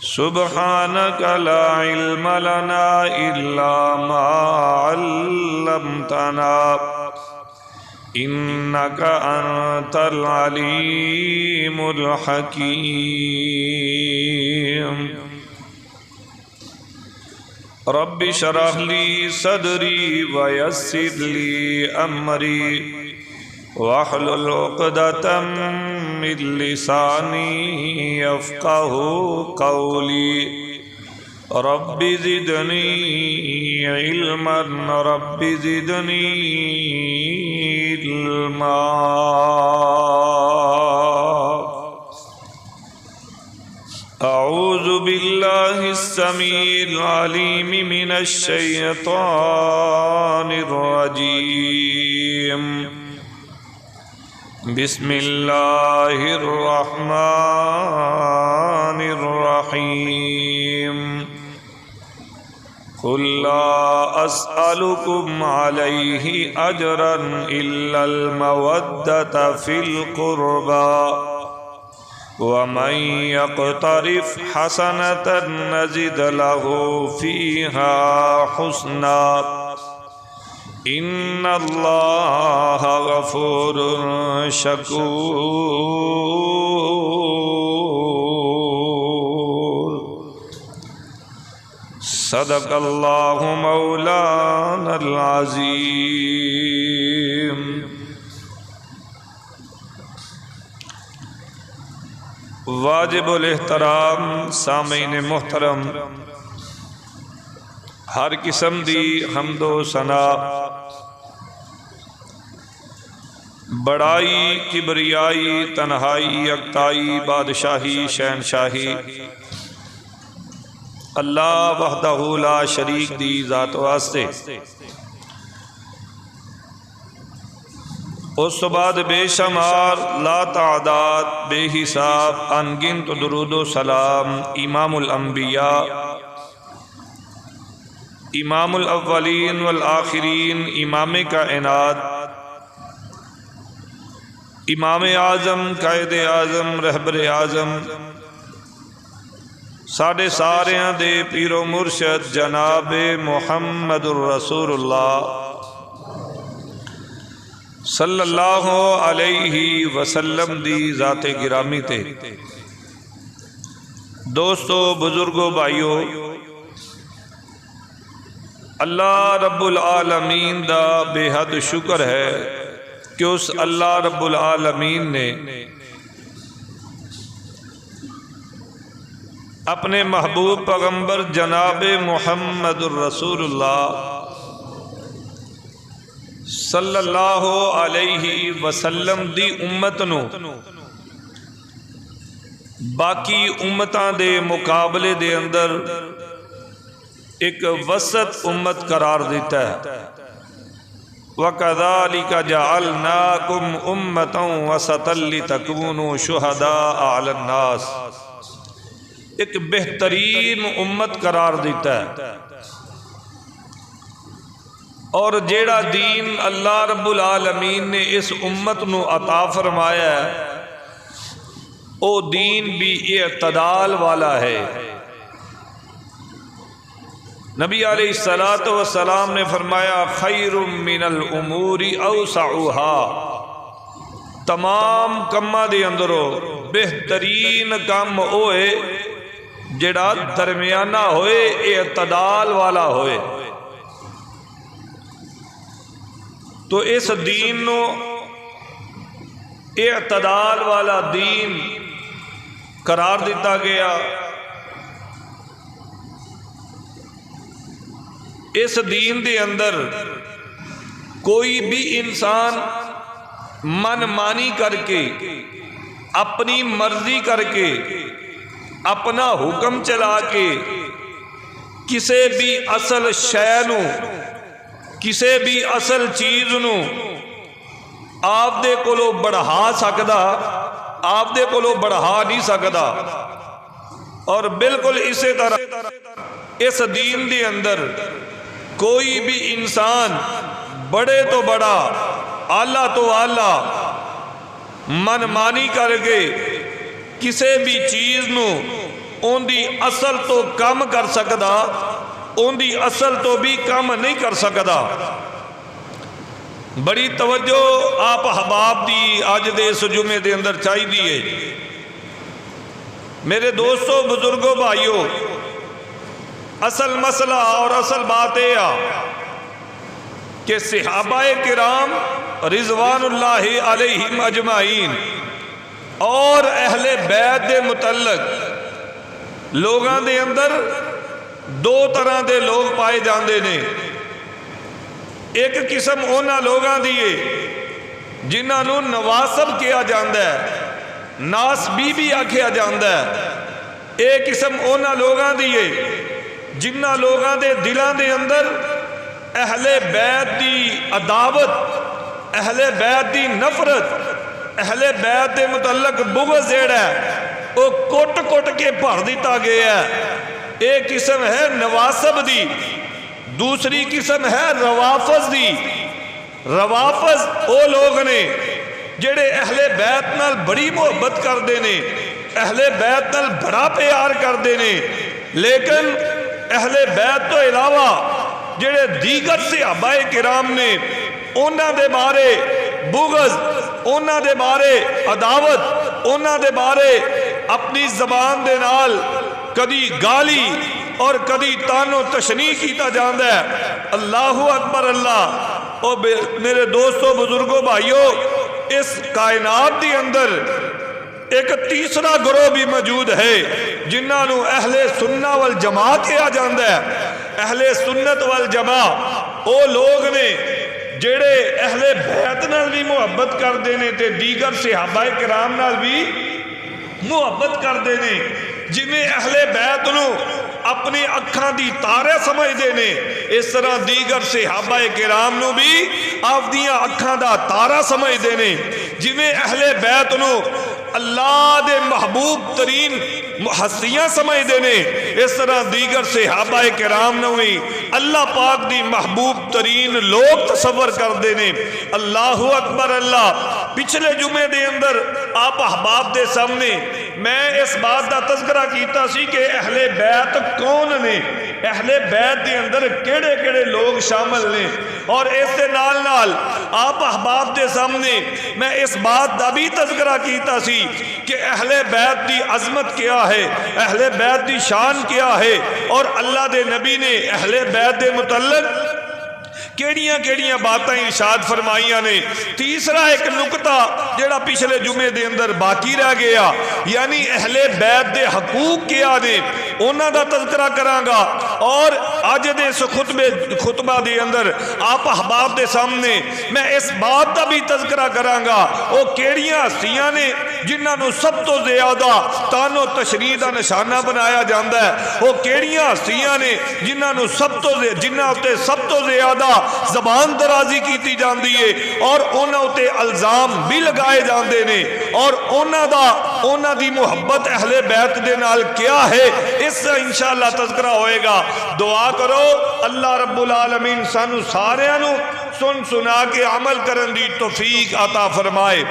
سبحانك لا علم لنا إلا ما علمتنا إنك أنت العليم الحكيم رب اشرح لي صدري ويسر لي أمري واحلل عقدة من لساني يفقهوا قولي رب زدني علما رب زدني علما أعوذ بالله السميع العليم من الشيطان الرجيم بسم الله الرحمن الرحيم قل لا أسألكم عليه أجرا إلا المودة في القربى ومن يقترف حسنة نزد له فيها حسنا إن الله غفور شكور صدق الله مولانا العظيم واجب الاحترام سامعین محترم ہر قسم دی حمد و ثنا بڑائی کبریائی تنہائی یکتائی بادشاہی شہنشاہی اللہ وحدہ لا شریک دی ذات واسطے اس بعد بے شمار لا تعداد بے حساب انگنت درود و سلام امام الانبیاء امام الاولین والآخرین امام کائنات امام اعظم قائد اعظم رہبر اعظم ساڑھے ساریاں دے پیر و مرشد جناب محمد الرسول اللہ صلی اللہ علیہ وسلم دی ذات گرامی تے دوستو بزرگو بھائیو اللہ رب العالمین دا بے حد شکر ہے کہ اس اللہ رب العالمین نے اپنے محبوب پیغمبر جناب محمد الرسول اللہ صلی اللہ علیہ وسلم دی امت نو باقی امتاں دے مقابلے دے اندر ایک وسط امت قرار دیتا ہے وَكَذَلِكَ جَعَلْنَاكُمْ أُمَّةً وَسَطًا لِتَكُونُوا شُهَدَاءَ عَلَى النَّاسِ ایک بہترین امت قرار دیتا ہے اور جیڑا دین اللہ رب العالمین نے اس امت نو عطا فرمایا ہے او دین بھی اعتدال والا ہے نبی علیہ السلام نے فرمایا خیر من الامور اوسعها تمام کماں دے اندروں بہترین کام ہوئے جیڑا درمیانہ ہوئے اعتدال والا ہوئے تو اس دین نو اعتدال والا دین قرار دیتا گیا اس دین دے اندر کوئی بھی انسان من مانی کر کے اپنی مرضی کر کے اپنا حکم چلا کے کسی بھی اصل شے نو کسی بھی اصل چیز نو آپ دے کولو بڑھا سکدا آپ دے کولو بڑھا نہیں سکدا اور بالکل اسی طرح اس دین دے اندر کوئی بھی انسان بڑے تو بڑا اعلیٰ تو اعلیٰ من مانی کر کے کسی بھی چیز نو ان دی اصل تو کم کر سکدا، ان دی اصل تو بھی کم نہیں کر سکدا۔ بڑی توجہ آپ احباب دی آج دے اس جمعے دے اندر چاہی دیئے۔ میرے دوستو، بزرگوں، بھائیوں، اصل مسئلہ اور اصل بات یہ کہ صحابہ کرام رضوان اللہ علیہم اجمعین اور اہل بیت دے متعلق لوگاں دے اندر دو طرح دے لوگ پائے جاندے نے۔ ایک قسم اونا لوگاں دیئے جنہاں نو نواسب کیا جاندہ ہے، ناس بی بھی آکھیا جاندہ ہے۔ ایک قسم اونا لوگاں دیئے جنہاں لوگاں دے دلان دے اندر اہل بیت دی عداوت، اہل بیت دی نفرت، اہل بیت دے متعلق بغض جیڑا ہے وہ کٹ کٹ کے بھر دیتا گیا ہے۔ ایک قسم ہے نواسب دی، دوسری قسم ہے روافض دی۔ روافض او لوگ نے جڑے اہل بیت نال بڑی محبت کر دینے، اہل بیت نال بڑا پیار کر دینے، لیکن اہل بیت تو علاوہ جڑے دیگر صحابہ کرام نے انہاں دے بارے بغض، انہاں دے بارے عداوت، انہاں دے بارے اپنی زبان دے نال کدی گالی اور کدی تانو تشنیع کیتا جاندہ ہے۔ اللہ اکبر اللہ۔ او میرے دوستو، بزرگوں، بھائیوں، اس کائنات دی اندر ایک تیسرا گروہ بھی موجود ہے جنہاں نو اہل سنہ والجماع کیا جاندہ ہے۔ اہل سنت والجماع او لوگ نے جڑے اہل بیت نال بھی محبت کر دینے تے دیگر صحابہ کرام نال بھی محبت کر دینے، جنہیں اہل بیت نو اپنی اکھاں دی تارے سمجھ دینے، اس طرح دیگر صحابہ کرام نو بھی آپ دیاں اکھاں دا تارا سمجھ دینے، جنہیں اہل بیت نو اللہ دے محبوب ترین ہستیاں سمجھ دینے، اس طرح دیگر صحابہ کرام نو بھی اللہ پاک دی محبوب ترین لوگ تصور کر دینے۔ اللہ اکبر اللہ۔ پچھلے جمعے دے اندر آپ احباب دے سامنے میں اس بات دا تذکرہ کیتا سی کہ اہل بیت کون نے، اہل بیت دے اندر کیڑے کیڑے لوگ شامل نے، اور اس دے نال نال آپ احباب دے سامنے میں اس بات دا بھی تذکرہ کیتا سی کہ اہل بیت دی عظمت کیا ہے، اہل بیت دی شان کیا ہے، اور اللہ دے نبی نے اہل بیت دے متعلق کیڑیاں کیڑیاں باتیں ارشاد فرمائیاں نے۔ تیسرا ایک نکتہ جڑا پچھلے جمعے دے اندر باقی رہ گیا، یعنی اہل بیت دے حقوق کیا نے، انہاں دا تذکرہ کراں گا، اور آج دے اس خطبہ دے اندر آپ احباب دے سامنے میں اس بات دا بھی تذکرہ کراں گا وہ کیڑیاں ہستیاں نے جنہاں نو سب تو زیادہ تان و تشریح دا نشانہ بنایا جاندہ ہے، وہ کیڑیاں ہستیاں نے جنہاں نو سب تو زیادہ زبان درازی کیتی جاندی ہے، اور انہاں تے الزام بھی لگائے جاندے نے، اور انہاں دی محبت اہل بیت دے نال کیا ہے، اس سے انشاءاللہ تذکرہ ہوئے گا۔ دعا کرو اللہ رب العالمین سانو سارے نو سن سنا کے عمل کرن دی توفیق عطا فرمائے۔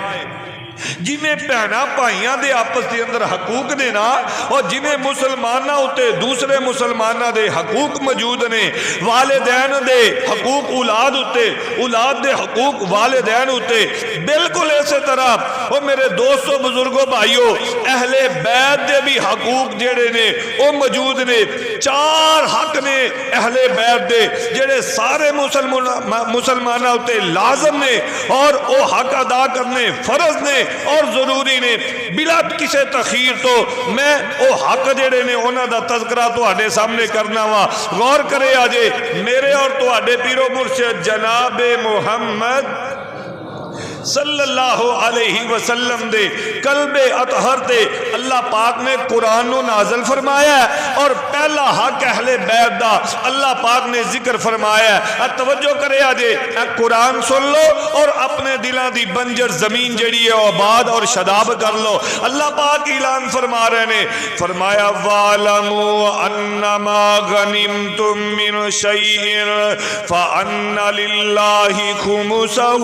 جنہیں پہنا پائیاں دے آپس دے اندر حقوق نے نا، اور جنہیں مسلمانہ ہوتے دوسرے مسلمانہ دے حقوق موجود نے، والدین دے حقوق اولاد ہوتے، اولاد دے حقوق والدین ہوتے، بالکل ایسے طرح وہ میرے دوستوں، بزرگوں، بھائیوں، اہل بیت دے بھی حقوق جڑے نے وہ موجود نے۔ 4 حق نے اہل بیت دے جڑے سارے مسلمانہ ہوتے لازم نے، اور وہ حق ادا کرنے فرض نے اور ضروری نے، بلا کسے تخیر تو میں او حق جڑے نے انہاں دا تذکرہ تو آڈے سامنے کرنا وا۔ غور کرے آجے میرے اور تو آڈے پیرو مرشد جناب محمد صلی اللہ علیہ وسلم دے قلب اطہر تے اللہ پاک نے قرآن نو نازل فرمایا ہے، اور پہلا حق اہل بیت دا اللہ پاک نے ذکر فرمایا ہے۔ توجہ کرے آجے قرآن سن لو اور اپنے دلان دی بنجر زمین جڑی ہے آباد اور شداب کر لو۔ اللہ پاک اعلان فرما رہے نے، فرمایا وَعْلَمُوا أَنَّمَا غَنِمْتُم مِّن شَيْءٍ فَأَنَّ لِلَّهِ خُمُسَهُ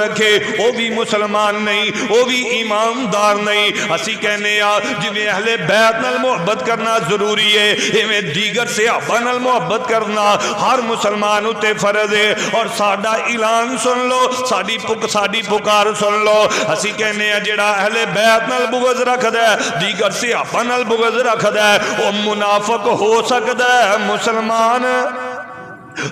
رکھے وہ بھی مسلمان نہیں، وہ بھی ایماندار نہیں۔ اسی کہنے آ جویں اہل بیت نال محبت کرنا ضروری ہے، ایویں دیگر صحابہ نال محبت کرنا ہر مسلمان اتے فرض ہے۔ اور ساڈا اعلان سن لو، ساڈی پکار سن لو، اسی کہنے آ جڑا اہل بیت نال بغض رکھدا ہے، دیگر صحابہ نال بغض رکھدا ہے، وہ منافق ہو سکدا ہے،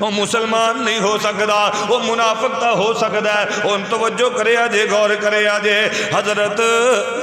وہ مسلمان نہیں ہو سکتا، وہ منافق تا ہو سکتا ہے۔ ان توجہ کرے آجے، غور کرے آجے۔ حضرت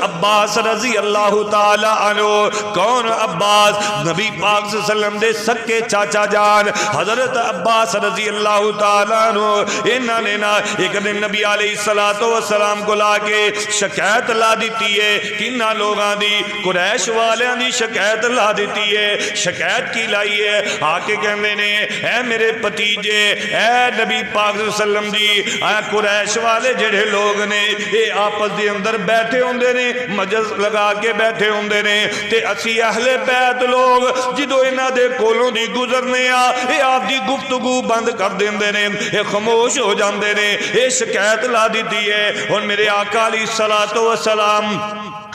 عباس رضی اللہ تعالی عنہ، کون عباس؟ نبی پاک صلی اللہ علیہ وسلم دے سکے چاچا جان حضرت عباس رضی اللہ تعالی عنہ، انہاں نے نا ایک دن نبی علیہ السلام کو لا کے شکایت لا دیتی ہے، کنہ لوگاں دی؟ قریش والیاں دی شکایت لا دیتی ہے۔ شکایت کی لائی ہے؟ آ کے کہنے نے اے میرے پتیجے، اے نبی پاک صلی اللہ علیہ وسلم دی، اے قریش والے جڑے لوگ نے یہ آپس دے اندر بیٹھے ہوندے نے، مجلس لگا کے بیٹھے ہوندے نے، تے اسی اہل بیت لوگ جدو انہاں دے کولوں دی گزرنے آ یہ آپ دی گفتگو بند کر دیندے نے، یہ خاموش ہو جاندے نے۔ یہ شکایت لا دیتی ہے۔ اور میرے آقا علیہ السلام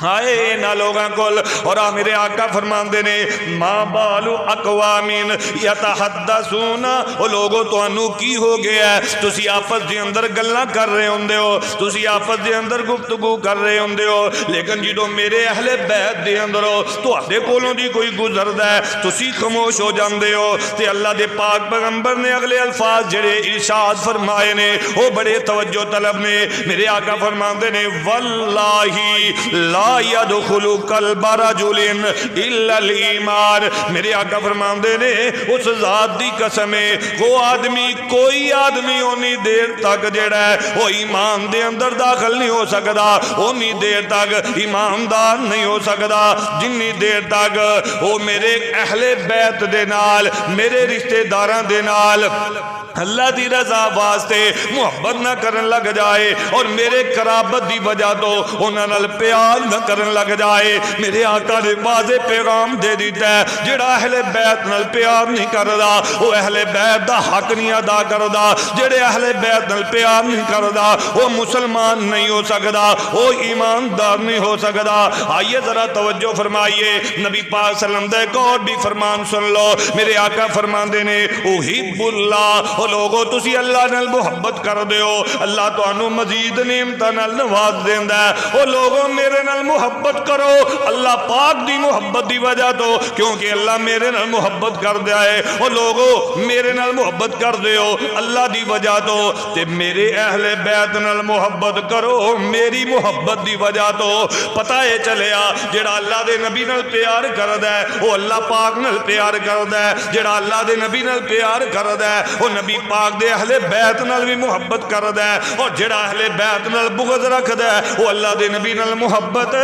آئے نہ لوگاں کول، اور میرے آقا فرماندے نے ما بالو اقوامین یتحدثون، او لوگو تو انو کی ہو گیا ہے؟ تسی آپس دے اندر گلاں کر رہے ہوندے ہو، تسی آپس دے اندر گفتگو کر رہے ہوندے ہو، لیکن جدو میرے اہل بیت دے اندر ہو تو آدھے کولوں دی کوئی گزردا ہے تسی خاموش ہو جاندے ہو۔ تے اللہ دے پاک پیغمبر نے اگلے الفاظ جڑے ارشاد فرمائے نے وہ بڑے توجہ طلب نے۔ میرے آقا فرماندے نے واللہ لا يدخل قلب رجل الا الایمان، میرے آقا فرماندے نے اس ذات دی قسم ہے وہ آدمی، کوئی آدمی اونی دیر تک جڑا ہے وہ ایمان دے اندر داخل نہیں ہو سکتا، اونی دیر تک ایماندار نہیں ہو سکتا جنی دیر تک وہ میرے اہل بیت دے نال، میرے رشتہ داراں دے نال اللہ دی رضا واسطے محبت نہ کرن لگ جائے، اور میرے قرابت دی وجہ تو انہاں نال پیار نہ کرن لگ جائے۔ میرے آقا نے واضح پیغام دے دیتا ہے جڑا اہل بیت نال پیار نہیں کردا وہ اہل بیت دا حق نہیں ادا کردا، جڑے اہل بیت نال پیار نہیں کردا وہ مسلمان نہیں ہو سکدا، وہ ایماندار نہیں ہو سکدا۔ آئیے ذرا توجہ فرمائیے، نبی پاک صلی اللہ علیہ وسلم دا ایک اور بھی فرمان سن لو۔ میرے آقا فرماندے نے احب اللہ، لوگو تسی اللہ نال محبت کر دیو اللہ تو انو مزید نعمتاں نال نواز دیندا ہے۔ او لوگو میرے نال محبت کرو اللہ پاک دی محبت دی وجہ تو، کیونکہ اللہ میرے نال محبت کر دیا ہے۔ او لوگو میرے نال محبت کر دیو اللہ دی وجہ تو، تے میرے اہل بیت نال محبت کرو میری محبت دی وجہ تو۔ پتہ ہے چلیا جڑا اللہ دے نبی نال پیار کردا ہے وہ اللہ پاک نال پیار کردا ہے، جڑا اللہ دے نبی نال پیار کردا ہے وہ نبی پاک دے اہل بیت نال بھی محبت کردا ہے، اور جڑا اہل بیت نال بغض رکھدا ہے وہ اللہ دے نبی نال محبت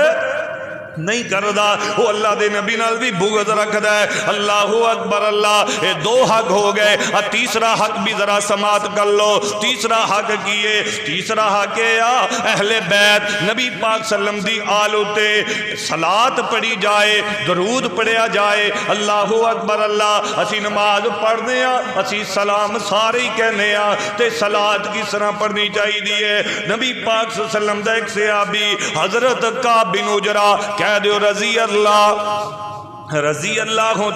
نہیں کردا، وہ اللہ دے نبی نال بھی بغض رکھدا ہے۔ اللہ اکبر اللہ، یہ دو حق ہو گئے، اور تیسرا حق بھی ذرا سماعت کر لو۔ تیسرا حق کیے؟ تیسرا حق ہے اہل بیت نبی پاک صلی اللہ علیہ وسلم دی آل اتے صلاۃ پڑھی جائے، درود پڑھیا جائے۔ اللہ اکبر اللہ، اسی نماز پڑھنے ہاں، اسی سلام سارے ہی کہنے ہاں، تے صلاۃ کس طرح پڑھنی چاہیے؟ نبی پاک صلی اللہ علیہ وسلم دا ایک صحابی حضرت کعب بن عجرہ کہہ دیو رضی اللہ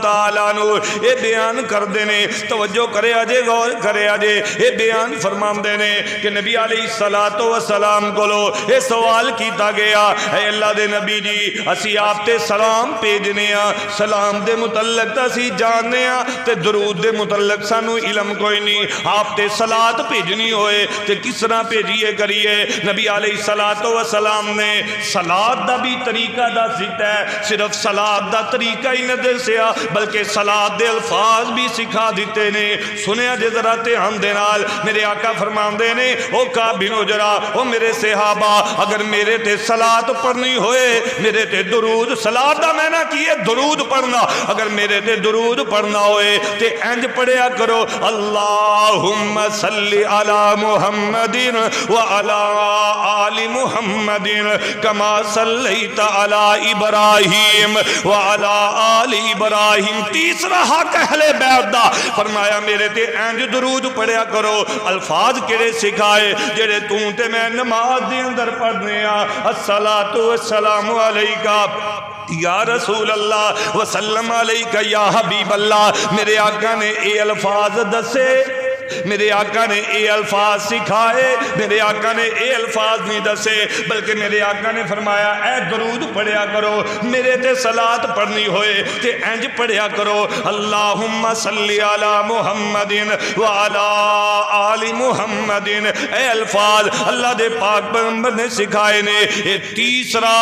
تعالیٰ عنہ، اے بیان کر دینے، توجہ کرے آجے، غور کرے آجے، اے بیان فرمان دینے کہ نبی علیہ السلام کو لو اے سوال کیتا گیا، اے اللہ دے نبی جی اسی آپ تے سلام پیجنے ہاں، سلام دے متعلق تا اسی جاننے ہاں، تے درود دے متعلق سانو علم کوئی نہیں، آپ تے صلاۃ پیجنی ہوئے تے کس طرح پیجیے کریے؟ نبی علیہ السلام نے صلاۃ دا بھی طریقہ دا دیتا ہے، صرف صلاۃ دا طریقہ ہی نہ دسیا بلکہ صلاۃ دے الفاظ بھی سکھا دیتے نے۔ سنیا جے ذرا دھیان دے نال، میرے آقا فرماندے نے او کعب بن عجرہ، او میرے صحابہ، اگر میرے تے صلاۃ پڑھنی ہوئے، میرے تے درود، صلاۃ دا میں نہ کیے درود پڑھنا، اگر میرے تے درود پڑھنا ہوئے تے انج پڑھیا کرو اللہم صلی علی محمد وعلی آل محمد کما صلیت علی ابراہیم وعلی آل ابراہیم، تیسرا حق اہل بیت دا، فرمایا میرے تے انج درود پڑھیا کرو، الفاظ کیڑے سکھائے جڑے تو تے میں نماز دے اندر پڑھنے آ، الصلاۃ والسلام علیکہ یا رسول اللہ وسلم علیکہ یا حبیب اللہ۔ میرے آقا نے اے الفاظ دسے، میرے آقا نے اے الفاظ سکھائے، میرے آقا نے اے الفاظ نہیں دسے، بلکہ میرے آقا نے فرمایا اے درود پڑھیا کرو، میرے تے صلاۃ پڑھنی ہوئے تے انج پڑھیا کرو، اللہم صلی علی محمد وعلی آل محمد۔ اے الفاظ اللہ دے پاک پیغمبر نے سکھائے نے، اے تیسرا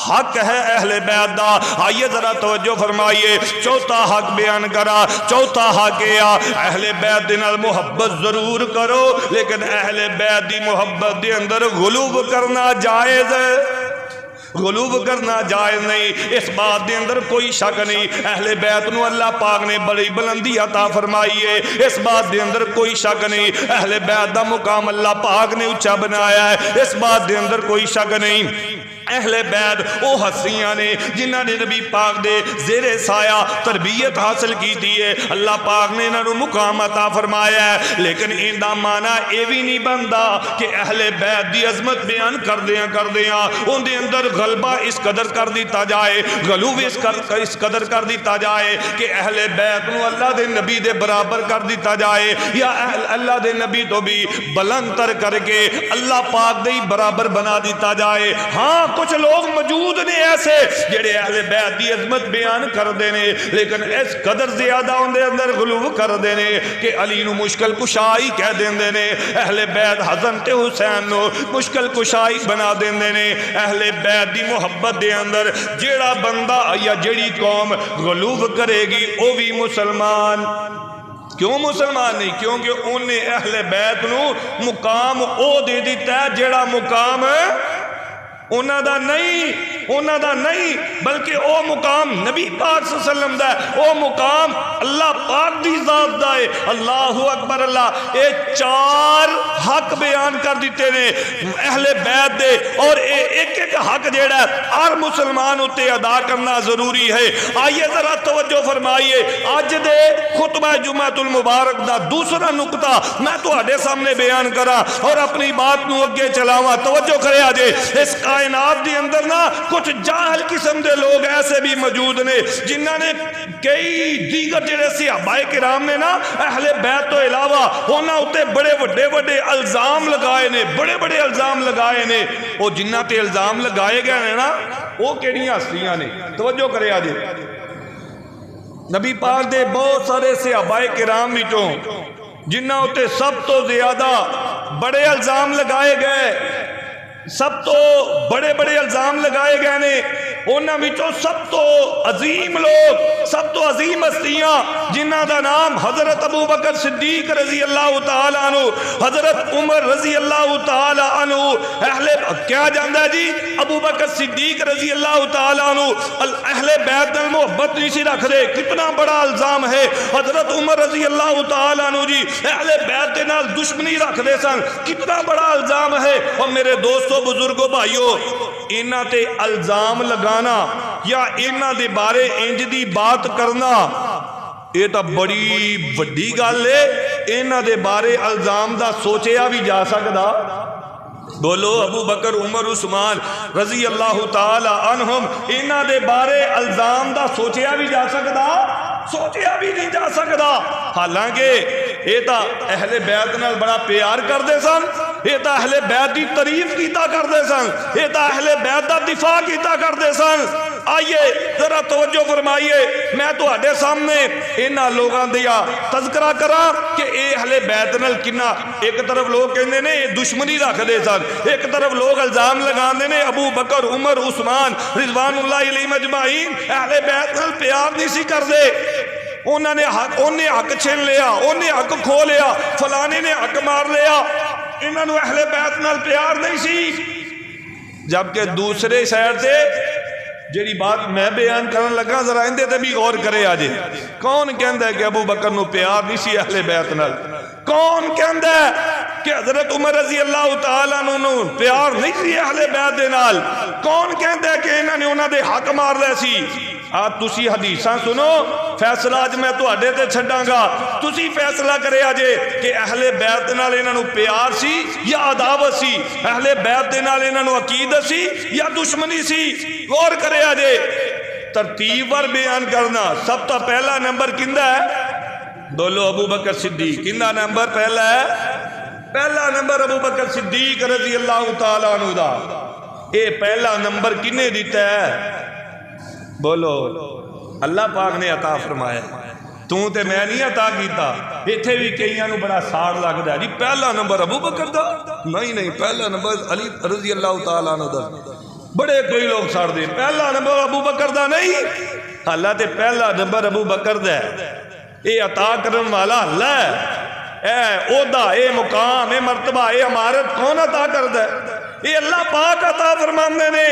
حق ہے اہل بیت دا۔ آئیے ذرا توجہ فرمائیے، چوتھا حق بیان کرا، چوتھا حق کیا اہل بیت دے نال محبت ضرور کرو، لیکن اہل بیت دی محبت دے اندر غلو کرنا جائز ہے، غلو کرنا جائز نہیں، اس بات دے اندر کوئی شک نہیں۔ اہل بیت نو اللہ پاک نے بڑی بلندی عطا فرمائی ہے، اس بات دے اندر کوئی شک نہیں۔ اہل بیت دا مقام اللہ پاک نے اونچا بنایا ہے، اس بات دے اندر کوئی شک نہیں۔ اہل بیت او ہستیاں نے جنہاں نے نبی پاک دے زیر سایہ تربیت حاصل کی ہے، اللہ پاک نے انہاں نو مقام عطا فرمایا ہے، لیکن ان دا معنی اے بھی نہیں بندا کہ اہل بیت دی عظمت بیان کردیاں ان دے اندر غلبہ اس قدر کر دیتا جائے، غلو اس قدر کر دیتا جائے کہ اہل بیت نو اللہ دے نبی دے برابر کر دیتا جائے، یا اللہ دے نبی تو بھی بلند تر کر کے اللہ پاک دے برابر بنا دیتا جائے۔ ہاں کچھ لوگ موجود نے ایسے جڑے اہل بیت دی عظمت بیان کر دینے، لیکن اس قدر زیادہ ان دے اندر غلو کر دینے کہ علی نو مشکل کشائی کہہ دیندے نے، اہل بیت حضرت حسین نو مشکل کشائی بنا دیندے نے۔ اہل بیت دی محبت دے اندر جیڑا بندہ یا جیڑی قوم غلو کرے گی او بھی مسلمان، کیوں مسلمان نہیں؟ کیونکہ انہیں اہل بیت نو مقام او دے دیتا ہے جیڑا مقام انہاں دا نہیں، بلکہ او مقام نبی پاک صلی اللہ علیہ وسلم دا ہے، او مقام اللہ پاک دی ذات دا ہے۔ اللہ اکبر اللہ، اے چار حق بیان کر دیتے نے اہل بیت دے، اور ایک ایک حق جیڑا ہے ہر مسلمان اتے ادا کرنا ضروری ہے۔ آئیے ذرا توجہ فرمائیے، آج دے خطبہ جمعۃ المبارک دا دوسرا نقطہ میں تہاڈے سامنے بیان کرا اور اپنی بات نو اگے چلاواں، توجہ کرے آجے۔ اس کائنات دی اندر نا کچھ جاہل قسم دے لوگ ایسے بھی موجود نے جنہاں نے کئی دیگر جڑے صحابہ کرام نے نا اہل بیت تو علاوہ انہاں اتے بڑے بڑے الزام لگائے نے، بڑے بڑے الزام لگائے نے۔ وہ جنہاں تے الزام لگائے گئے ہیں نا وہ کیڑیاں ہستیاں نے، توجہ کرے آجے۔ نبی پاک دے بہت سارے صحابہ کرام وچوں جنہاں اتے سب تو زیادہ بڑے الزام لگائے گئے، سب تو بڑے الزام لگائے گئے نے، انہاں وچوں سب تو عظیم لوگ، سب تو عظیم ہستیاں جنہاں دا نام حضرت ابو بکر صدیق رضی اللہ تعالیٰ عنہ، حضرت عمر رضی اللہ تعالیٰ عنہ، اہل کیا جاندہ ہے جی ابو بکر صدیق رضی اللہ تعالیٰ عنہ اہل بیت نال محبت نہیں سی رکھ دے، کتنا بڑا الزام ہے۔ حضرت عمر رضی اللہ تعالیٰ عنہ جی اہل بیت دے نال دشمنی رکھ دے سن، کتنا بڑا الزام ہے۔ اور میرے دوستو بزرگوں بھائیو، انہاں تے الزام لگانا یا انہاں دے بارے انج دی بات کرنا یہ تا بڑی وڈی گل ہے۔ انہاں دے بارے الزام دا سوچیا بھی جا سکدا؟ بولو، ابو بکر عمر عثمان رضی اللہ تعالی عنہم انہاں دے بارے الزام دا سوچیا بھی جا سکدا؟ سوچیا بھی نہیں جا سکدا۔ حالانکہ یہ تا اہل بیت نال بڑا پیار کر دے سن، یہ تا اہل بیت دی تعریف کیتا کر دے سن، یہ تا اہل بیت دا دفاع کیتا کر دے سن۔ آئیے ذرا توجہ فرمائیے، میں تو آڈے سامنے انہاں لوگاں دیا تذکرہ کرا کہ اے اہل بیت نال کنا، ایک طرف لوگ کہندے نے دشمنی رکھ دے سن، ایک طرف لوگ الزام لگاندے نے ابو بکر عمر عثمان رضوان اللہ علیہ مجمعین اہل بیت نال پیار نہیں سی کر دے، انہوں نے حق چھین لیا، انہوں نے حق کھو لیا، فلانے نے حق مار لیا، انہوں نے اہل بیت نال پیار نہیں سی۔ جبکہ دوسرے سائر سے جیڑی بات میں بیان کرن لگا ذرا اندے تے بھی غور کرے آجے، کون کہندا ہے کہ ابو بکر نو پیار نہیں سی اہل بیت نال؟ کون کہندا ہے کہ حضرت عمر رضی اللہ تعالیٰ عنہ پیار نہیں سی اہل بیت دے نال؟ کون کہندا ہے کہ انہاں نے انہاں دے حق مار لے سی؟ تسی حدیثاں سنو، فیصلہ اج میں تواڈے تے چھڈاں گا، تسی فیصلہ کرے اجے کہ اہل بیت نال انہاں نوں پیار سی یا عداوت سی، اہل بیت دے نال انہاں نوں عقیدت سی یا دشمنی سی؟ غور کرے اجے، ترتیب ور بیان کرنا۔ سب تو پہلا نمبر کیندا ہے؟ بولو ابو بکر صدیق۔ کیندا نمبر پہلا ہے؟ پہلا نمبر ابو بکر صدیق رضی اللہ تعالیٰ عنہ دا۔ اے پہلا نمبر کنے دیتا ہے؟ بولو اللہ پاک نے عطا فرمایا، تو تے میں نہیں عطا کیتا۔ ایتھے بھی کئیاں نوں بڑا ساڑ لگدا ہے جی پہلا نمبر ابو بکر دا، نہیں پہلا نمبر علی رضی اللہ تعالیٰ عنہ دا۔ بڑے کئی لوگ ساڑ دے پہلا نمبر ابو بکر دا نہیں، اللہ تے پہلا نمبر ابو بکر دا ہے۔ اے عطا کرن والا اللہ ہے، اے عہدہ، اے مقام، اے مرتبہ، اے امارت کون عطا کردا ہے؟ اے اللہ پاک عطا فرماندے نے۔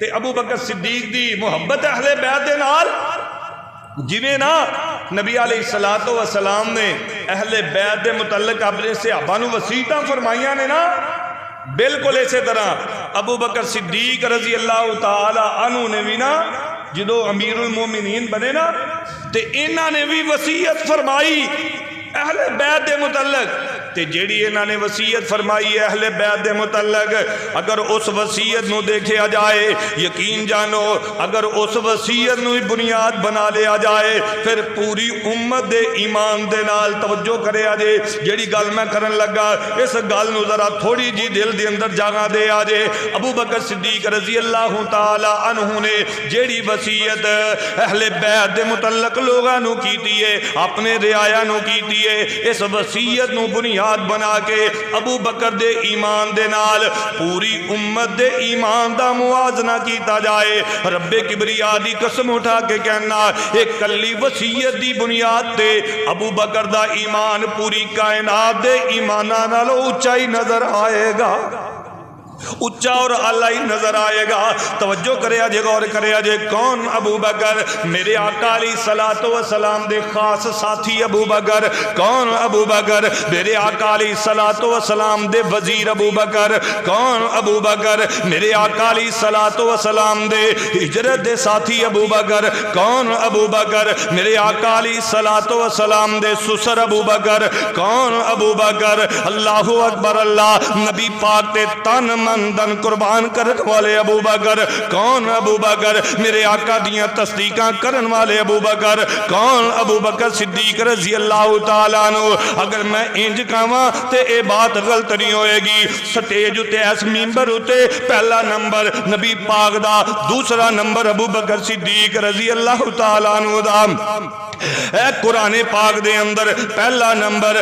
تے ابو بکر صدیق دی محبت اہل بیت دے نال، جویں نا نبی علیہ الصلوۃ والسلام نے اہل بیت دے متعلق اپنے صحابہ نوں وصیتاں فرمائیاں نے نا، بالکل اسی طرح ابو بکر صدیق رضی اللہ تعالی عنہ نے بھی نا جدو امیر المومنین بنے نا تے انہاں نے بھی وصیت فرمائی اہل بیت دے متعلق۔ تے جیڑی انہاں نے وصیت فرمائی ہے اہل بیت دے متعلق، اگر اس وصیت نو دیکھیا جائے، یقین جانو اگر اس وصیت نو بنیاد بنا لیا جائے، پھر پوری امت دے ایمان دے نال توجہ کرے آجے۔ جیڑی گل میں کرن لگا اس گل نو ذرا تھوڑی جی دل دے اندر جگہ دے آجے۔ ابو بکر صدیق رضی اللہ تعالی عنہ نے جیڑی وصیت اہل بیت دے متعلق لوگاں نو کیتی ہے، اپنے رعایا نو کیتی ہے، اس وصیت نو بنیاد بنا کے ابو بکر دے ایمان دے نال پوری امت دے ایمان دا موازنہ کیتا جائے۔ رب کبریا دی قسم اٹھا کے کہنا ایک کلی وصیت دی بنیاد تے ابو بکر دا ایمان پوری کائنات دے ایماناں نالوں اونچا ہی نظر آئے گا، اونچا اور اعلیٰ ہی نظر آئے گا۔ توجہ کرے آجے، غور کرے آجے، کون ابو بکر؟ میرے آقا علیہ الصلوۃ والسلام دے خاص ساتھی ابو بکر۔ کون ابو بکر؟ میرے آقا علیہ الصلوۃ والسلام دے وزیر ابو بکر۔ کون ابو بکر؟ میرے آقا علیہ الصلوۃ والسلام دے ہجرت دے ساتھی ابو بکر۔ کون ابو بکر؟ میرے آقا علیہ الصلوۃ والسلام دے سسر ابو بکر۔ کون ابو بکر؟ اللہ اکبر اللہ، نبی پاک تے تن دن قربان کرن والے ابو بکر۔ کون ابو بکر؟ میرے آقا دیاں تصدیقاں کرن والے ابو بکر۔ کون ابو بکر صدیق رضی اللہ تعالیٰ عنہ۔ اگر میں انج کہاں تے اے بات غلط نہیں ہوئے گی، سٹیج اتے اس ممبر اتے پہلا نمبر نبی پاک دا، دوسرا نمبر ابو بکر صدیق رضی اللہ تعالیٰ عنہ دا۔ اے قرآن پاک دے اندر پہلا نمبر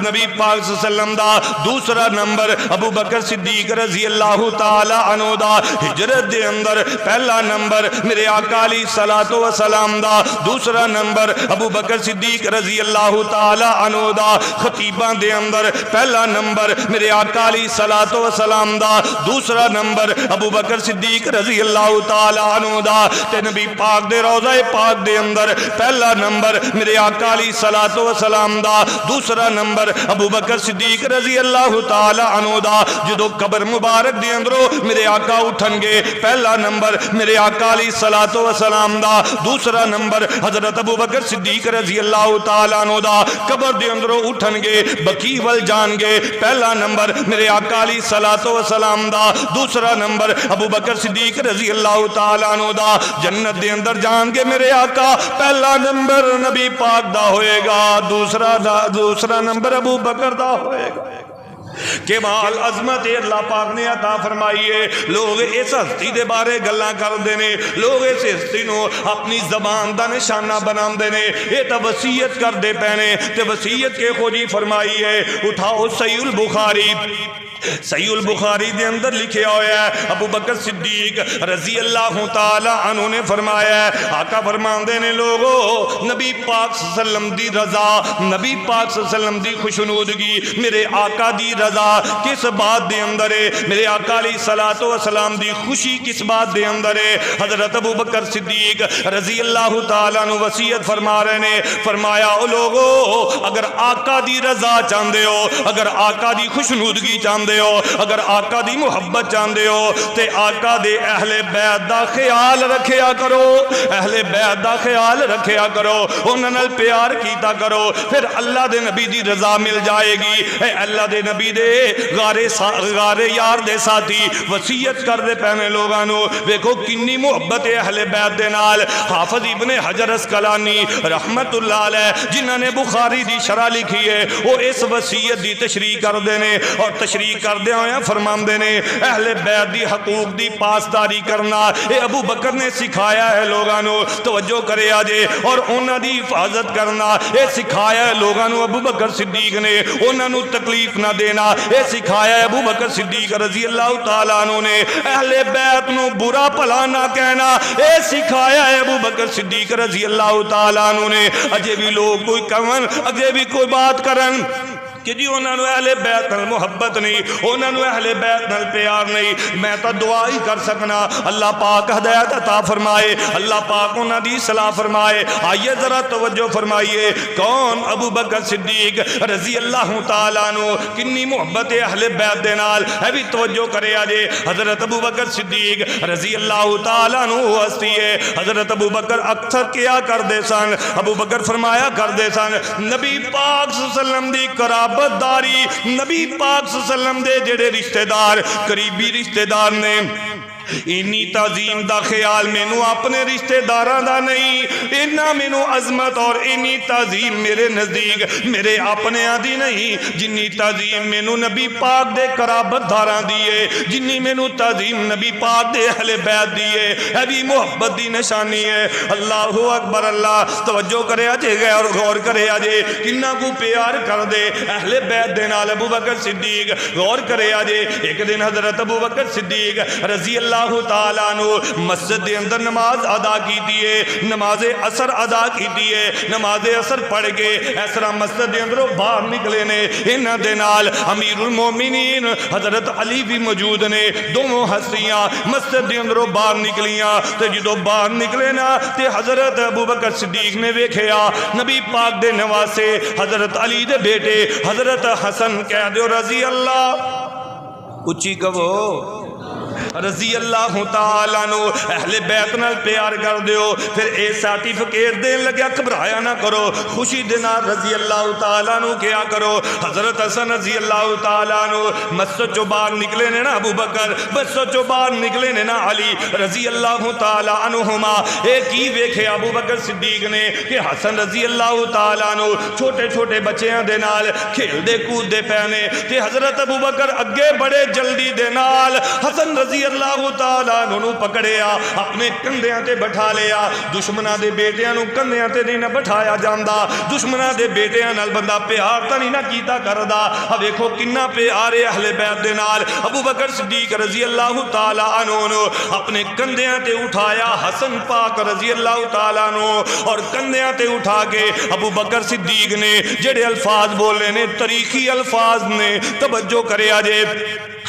نبی پاک صلی اللہ علیہ وسلم دا، دوسرا نمبر ابو بکر صدیق رضی اللہ تعالی عنہ دا۔ ہجرت دے اندر پہلا نمبر میرے آقا علیہ الصلوۃ والسلام دا، دوسرا نمبر ابو بکر صدیق رضی اللہ تعالی عنہ دا۔ خطیباں دے اندر پہلا نمبر میرے آقا علیہ الصلوۃ والسلام دا، دوسرا نمبر ابو بکر صدیق رضی اللہ تعالی عنہ دا۔ تے نبی پاک دے روضہ پاک دے اندر پہلا نمبر میرے آقا علیہ الصلوۃ والسلام دا، دوسرا نمبر ابو بکر صدیق رضی اللہ تعالی عنہ دا۔ جدو قبر مبارک دے اندروں میرے آقا اٹھن گے، پہلا نمبر میرے آقا علیہ الصلوۃ والسلام دا، دوسرا نمبر حضرت ابو بکر صدیق رضی اللہ تعالی عنہ دا۔ قبر دے اندروں اٹھن گے، بقیع ول جان گے، پہلا نمبر میرے آقا علیہ الصلوۃ والسلام دا، دوسرا نمبر ابو بکر صدیق رضی اللہ تعالی عنہ دا۔ جنت دے اندر جان گے میرے آقا، پہلا نمبر نبی پاک دا ہوئے گا، دوسرا نمبر ابو بکر دا ہوئے گا۔ کمال عظمت اللہ پاک نے عطا فرمائی ہے۔ لوگ اس ہستی دے بارے گلاں کردے نے، لوگ اس ہستی نو اپنی زبان دا نشانہ بناندے نے، یہ تا وصیت کردے پینے تے وصیت کے خوجی فرمائی ہے۔ اٹھاؤ صحیح البخاری صحیح البخاری دے اندر لکھیا ہوا ہے ابو بکر صدیق رضی اللہ تعالی عنہ نے فرمایا ہے، آقا فرماندے نے لوگو نبی پاک صلی اللہ علیہ وسلم دی رضا، نبی پاک صلی اللہ علیہ وسلم دی خوشنودگی، میرے آقا دی رضا کس بات دے اندر ہے؟ میرے آقا علیہ السلام دی خوشی کس بات دے اندر ہے؟ حضرت ابو بکر صدیق رضی اللہ تعالی عنہ وصیت فرما رہے نے، فرمایا او لوگو اگر آقا دی رضا چاہندے ہو، اگر آقا دی خوشنودگی چاہندے ہو، اگر آقا دی محبت چاہندے ہو تے آقا دے اہل بیت دا خیال رکھیا کرو، اہل بیت دا خیال رکھیا کرو، انہاں نال پیار کیتا کرو، پھر اللہ دے نبی دی رضا مل جائے گی۔ اے اللہ دے نبی دے غار یار دے ساتھی وصیت کر دے پہنے لوگاں نو، ویکھو کنی محبت اہل بیت دے نال۔ حافظ ابن حجر اسقلانی رحمت اللہ علیہ جنہاں نے بخاری دی شرح لکھی ہے وہ اس وصیت دی تشریح کر دینے، اور تشریح کر دے ہوئے فرماندے نے اہل بیت دی حقوق دی پاسداری کرنا اے ابو بکر نے سکھایا ہے لوگاں نو، توجہ کرے آجے، اور انہاں دی حفاظت کرنا اے سکھایا ہے لوگاں نو ابو بکر صدیق نے، انہاں نو تکلیف نہ دینا اے سکھایا ہے ابو بکر صدیق رضی اللہ تعالیٰ عنہ نے، اہل بیت نو برا بھلا نہ کہنا اے سکھایا ہے ابو بکر صدیق رضی اللہ تعالیٰ عنہ نے۔ اجے بھی لوگ کوئی کون، اجے بھی کوئی بات کرن کہ جی انہوں نے اہل بیت نال محبت نہیں، انہوں نے اہل بیت نال پیار نہیں، میں تو دعا ہی کر سکنا اللہ پاک ہدایت عطا فرمائے، اللہ پاک انہوں دی صلاح فرمائے۔ آئیے ذرا توجہ فرمائیے، کون؟ ابو بکر صدیق رضی اللہ تعالیٰ عنہ، کنی محبت اہل بیت دے نال ہے بھی توجہ کرے آجے۔ حضرت ابو بکر صدیق رضی اللہ تعالیٰ عنہ ہستی ہے، حضرت ابو بکر اکثر کیا کر دے سن، ابو بکر فرمایا کر دے سن نبی پاک صلی اللہ علیہ وسلم دی قرابت داری، نبی پاک صلی اللہ علیہ وسلم دے جڑے رشتہ دار قریبی رشتہ دار نے، اینی تعظیم دا خیال مینو اپنے رشتہ داران دا نہیں، اینا مینو عظمت اور اینی تعظیم میرے نزدیک میرے اپنے آدھی نہیں جنی تعظیم مینو نبی پاک دے قرابت داران دیئے، جنی مینو تعظیم نبی پاک دے اہل بیت دیئے، ہے بھی محبت دی نشانی ہے۔ اللہ اکبر، اللہ توجہ کرے آجے گئے اور غور کرے آجے کنہ کو پیار کر دے اہل بیت دے نال ابو بکر صدیق، غور کرے آجے۔ ایک دن حضرت ابو بکر صدیق رضی اللہ تعالیٰ عنہ مسجد دے اندر نماز ادا کی دیئے، نماز اثر ادا کی دیئے، نماز اثر پڑھ کے ایسرا مسجد دے اندروں باہر نکلے نے، انہ دے نال امیر المومنین حضرت علی بھی موجود نے، دونوں ہستیاں مسجد دے اندروں باہر نکلیاں، تے جدو باہر نکلے نا تے حضرت ابو بکر صدیق نے ویکھیا نبی پاک دے نواسے حضرت علی دے بیٹے حضرت حسن کہہ دیو رضی اللہ اچھی کہو رضی اللہ تعالیٰ عنہ، اہل بیت نال پیار کر دیو، پھر اے سرٹیفکیٹ دین لگیا گھبرایا نہ کرو، خوشی دینا رضی اللہ تعالیٰ عنہ کیا کرو۔ حضرت حسن رضی اللہ تعالیٰ عنہ مسجد جو باہر نکلے نے نا ابو بکر، مسجد جو باہر نکلے نے نا علی رضی اللہ تعالیٰ عنہما، ایک ہی ویکھے ابو بکر صدیق نے کہ حسن رضی اللہ تعالیٰ عنہ چھوٹے چھوٹے بچیاں دے نال کھیل دے کود دے پہنے، تے حضرت ابو بکر اگے بڑے جلدی دے نال حسن رضی اللہ تعالیٰ عنہ پکڑیا، اپنے کندھیاں تے بٹھا لیا۔ دشمناں دے بیٹیاں نو کندھیاں تے نہیں نہ بٹھایا جاندا، دشمناں دے بیٹیاں نال بندہ پیار تا نہیں نہ کیتا کردا۔ اب دیکھو کنا پیار اہل بیت دے نال۔ ابو بکر صدیق رضی اللہ تعالیٰ عنہ اپنے کندھیاں تے اٹھایا حسن پاک رضی اللہ تعالیٰ عنہ، اور کندھیاں تے اٹھا کے ابو بکر صدیق نے جڑے الفاظ بولے نے تاریخی الفاظ نے، توجہ کرے آجے۔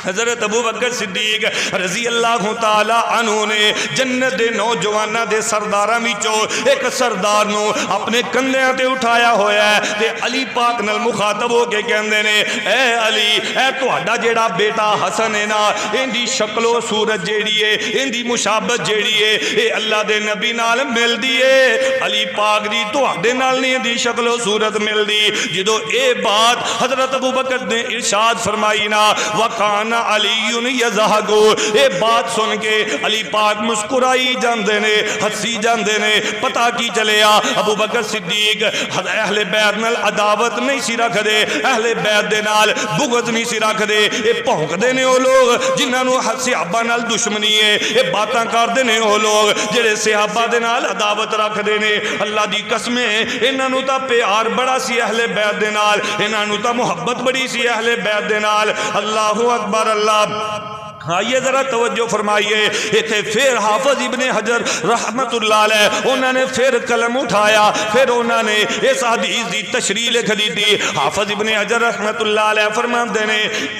حضرت ابو بکر صدیق رضی اللہ تعالیٰ عنہ نے جنت دے نوجوانہ دے سرداراں وچوں ایک سردار نو اپنے کندھیاں تے اٹھایا ہویا ہے، تے علی پاک نال مخاطب ہو کے کہندے نے اے علی، اے تہاڈا جیڑا بیٹا حسن ہے نا، ایندی شکل و صورت جیڑی ہے، ایندی مشابہت جیڑی ہے، اے اللہ دے نبی نال ملدی ہے، علی پاک دی تہاڈے نال نہیں ایندی شکل و صورت ملدی۔ جدو اے بات حضرت ابو بکر نے ارشاد فرمائی نا وَقَانَ علی یضحک، اے بات سن کے علی پاک مسکرائی جاندے نے، ہسی جاندے نے۔ پتہ کی چلیا ابو بکر صدیق اہل بیت نال عداوت نہیں سی رکھ دے، اہل بیت دے نال بغض نہیں سی رکھ دے۔ اے بھونک دے نے او لوگ جنہاں نو صحابہ نال دشمنی ہے، اے باتاں کر دے نے او لوگ جڑے صحابہ دے نال عداوت رکھ دے نے۔ اللہ دی قسمیں انہاں نو تا پیار بڑا سی اہل بیت دے نال، انہاں نو تا محبت بڑی سی اہل بیت دے نال۔ اللہ اکبر اللہ۔ آئیے ذرا توجہ فرمائیے، ایتھے پھر حافظ ابن حجر رحمت اللہ علیہ انہوں نے پھر قلم اٹھایا، پھر انہوں نے اس حدیث دی تشریح لکھ دی تھی۔ حافظ ابن حجر رحمت اللہ علیہ فرماندے نے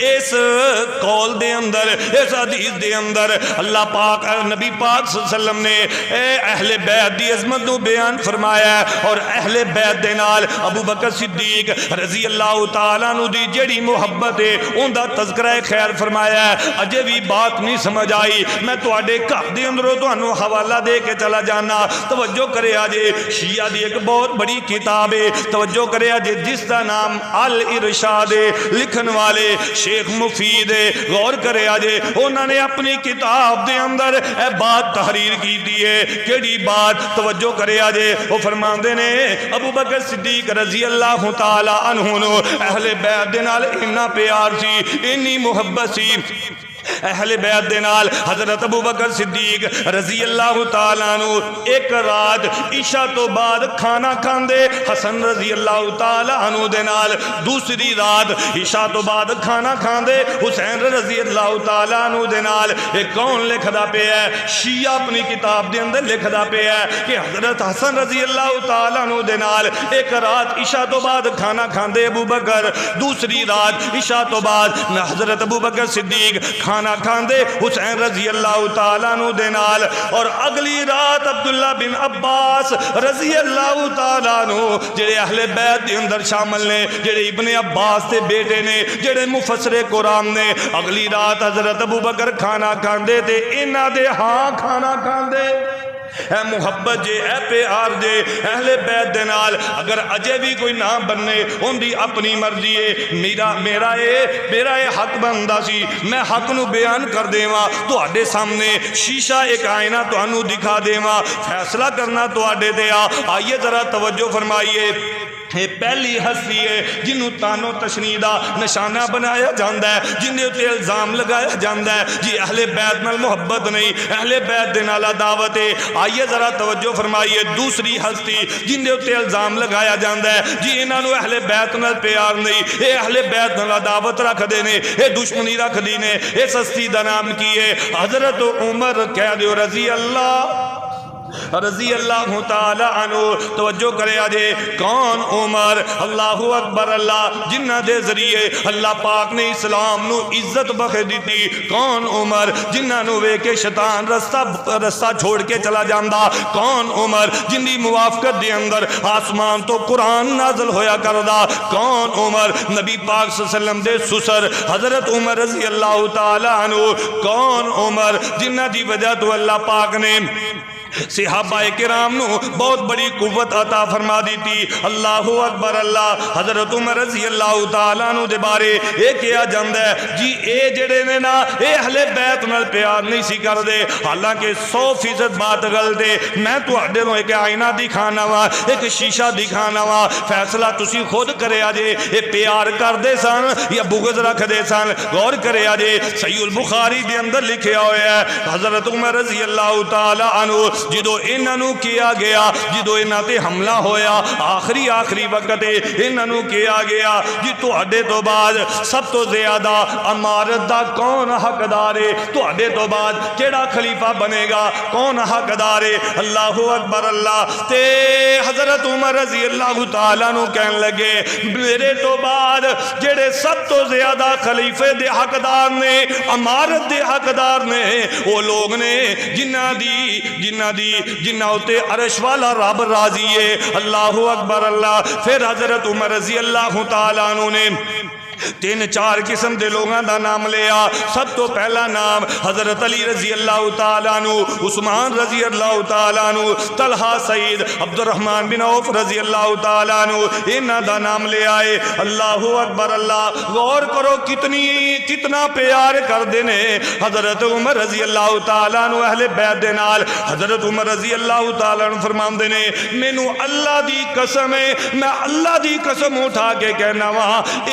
اس قول دے اندر، اس حدیث دے اندر اللہ پاک نبی پاک صلی اللہ علیہ وسلم نے اہل بیت دی عظمت نو بیان فرمایا ہے، اور اہل بیت دے نال ابو بکر صدیق رضی اللہ تعالیٰ عنہ دی جڑی محبت ہے ان دا تذکرہ خیر فرمایا ہے۔ اجے بھی بات نہیں سمجھ آئی، میں تواڈے گھر دے اندروں تانوں حوالہ دے کے چلا جانا۔ توجہ کرے آجے، شیعہ دی ایک بہت بڑی کتاب ہے، توجہ کرے آجے جس دا نام الارشاد ہے، لکھن والے شیخ مفید ہے۔ غور کرے آجے، انہوں نے اپنی کتاب دے اندر اے بات تحریر کی دی ہے۔ کیڑی بات؟ توجہ کرے آجے، وہ فرماندے نے ابو بکر صدیق رضی اللہ تعالی عنہ نو اہل بیت دے نال اتنا پیار سی، اتنی محبت سی اہل بیت دے نال۔ حضرت ابو بکر صدیق رضی اللہ تعالیٰ عنہ ایک رات عشاء تو بعد کھانا کھاندے حسن رضی اللہ تعالیٰ عنہ دے نال، دوسری رات عشاء تو بعد کھانا کھاندے حسین رضی اللہ تعالیٰ عنہ دے نال۔ ایک کون لکھدا پہ ہے؟ شیعہ اپنی کتاب دے اندر لکھدا پہ ہے کہ حضرت حسن رضی اللہ تعالیٰ عنہ دے نال ایک رات عشاء تو بعد کھانا کھاندے ابو بکر، دوسری رات عشاء تو بعد حضرت ابو بکر صدیق کھانا کھاندے حسین رضی اللہ تعالیٰ عنہ دے نال، اور اگلی رات عبداللہ بن عباس رضی اللہ تعالیٰ عنہ جڑے اہل بیت دے اندر شامل نے، جڑے ابن عباس دے بیٹے نے، جڑے مفسر قرآن نے، اگلی رات حضرت ابو بکر کھانا کھاندے تے انہاں دے ہاں کھانا کھاندے۔ اے محبت جے، اے پیار جے اہل بیت دے نال اگر اجے بھی کوئی نہ بننے، ان دی اپنی مرضی ہے۔ میرا اے حق بندہ سی میں حق نو بیان کر دیواں تواڈے سامنے، شیشہ ایک آئینہ تانوں دکھا دیواں، فیصلہ کرنا تواڈے تے آئیے ذرا توجہ فرمائیے۔ پہلی ہستی ہے جنہوں تانو تشنیع دا نشانہ بنایا جاندہ ہے، جنہوں تے الزام لگایا جاندہ ہے جی اہل بیت نال محبت نہیں، اہل بیت دے نال عداوت ہے۔ آئیے ذرا توجہ فرمائیے، دوسری ہستی جنہوں تے الزام لگایا جاندہ ہے جی انہاں نو اہل بیت نال پیار نہیں، اے اہل بیت نال عداوت رکھ دے نے، اے دشمنی رکھ دی نے۔ اس ہستی دا نام کی ہے حضرت عمر کہہ دیو رضی اللہ تعالی عنہ۔ توجہ کرے آجے، کون عمر؟ اللہ اکبر اللہ، جنہ دے ذریعے اللہ پاک نے اسلام نو عزت بخش دیتی۔ کون عمر؟ جنہ نو وے کے شیطان رستہ چھوڑ کے چلا جاندہ۔ کون عمر؟ جن دی موافقت دے اندر آسمان تو قرآن نازل ہویا کردہ۔ کون عمر؟ نبی پاک صلی اللہ علیہ وسلم دے سسر حضرت عمر رضی اللہ تعالی عنہ۔ کون عمر؟ جنہ دی وجہ تو اللہ پاک نے صحابہ کرام نو بہت بڑی قوت عطا فرما دی تھی۔ اللہ اکبر اللہ۔ حضرت عمر رضی اللہ تعالیٰ عنہ دے بارے اے کیا جاندہ ہے جی اے جڑے نے نا اے اہل بیت نال پیار نہیں سی کر دے، حالانکہ 100% بات غلط ہے۔ میں تو اڈے نو ایک آئینہ دکھانا وا، ایک شیشہ دکھانا وا، فیصلہ تسی خود کرے آجے اے پیار کر دے سن یا بغض رکھ دے سن۔ غور کرے آجے، صحیح البخاری دے اندر لکھیا ہویا ہے حضرت عمر رضی اللہ تعالیٰ عنہ جدو انہاں نو کیا گیا، جدو انہاں تے حملہ ہویا آخری وقت انہاں نو کیا گیا جی تواڈے تو بعد سب تو زیادہ امارت دا کون حقدار ہے؟ تواڈے تو بعد کیڑا خلیفہ بنے گا؟ کون حقدار ہے؟ اللہ اکبر اللہ۔ تے حضرت عمر رضی اللہ تعالیٰ نو کہن لگے میرے تو بعد جڑے سب تو زیادہ خلیفے دے حقدار نے، امارت دے حقدار نے، وہ لوگ نے جنہ ہوتے عرش والا رب راضی ہے۔ اللہ اکبر اللہ۔ پھر حضرت عمر رضی اللہ تعالیٰ عنہ نے تین چار قسم دے لوگاں دا نام لیا. سب تو پہلا نام حضرت علی رضی اللہ تعالیٰ عنہ، عثمان رضی اللہ تعالیٰ عنہ، طلحہ سعید عبد الرحمن بن عوف رضی اللہ تعالیٰ عنہ، انہاں دا نام لے آئے. اللہ اکبر اللہ. غور کرو کتنا پیار کر دینے حضرت عمر رضی اللہ تعالیٰ عنہ اہل بیت دے نال. حضرت عمر رضی اللہ تعالیٰ عنہ فرماندے نے مینوں اللہ دی قسم ہے، میں اللہ دی قسم اٹھا کے کہنا وا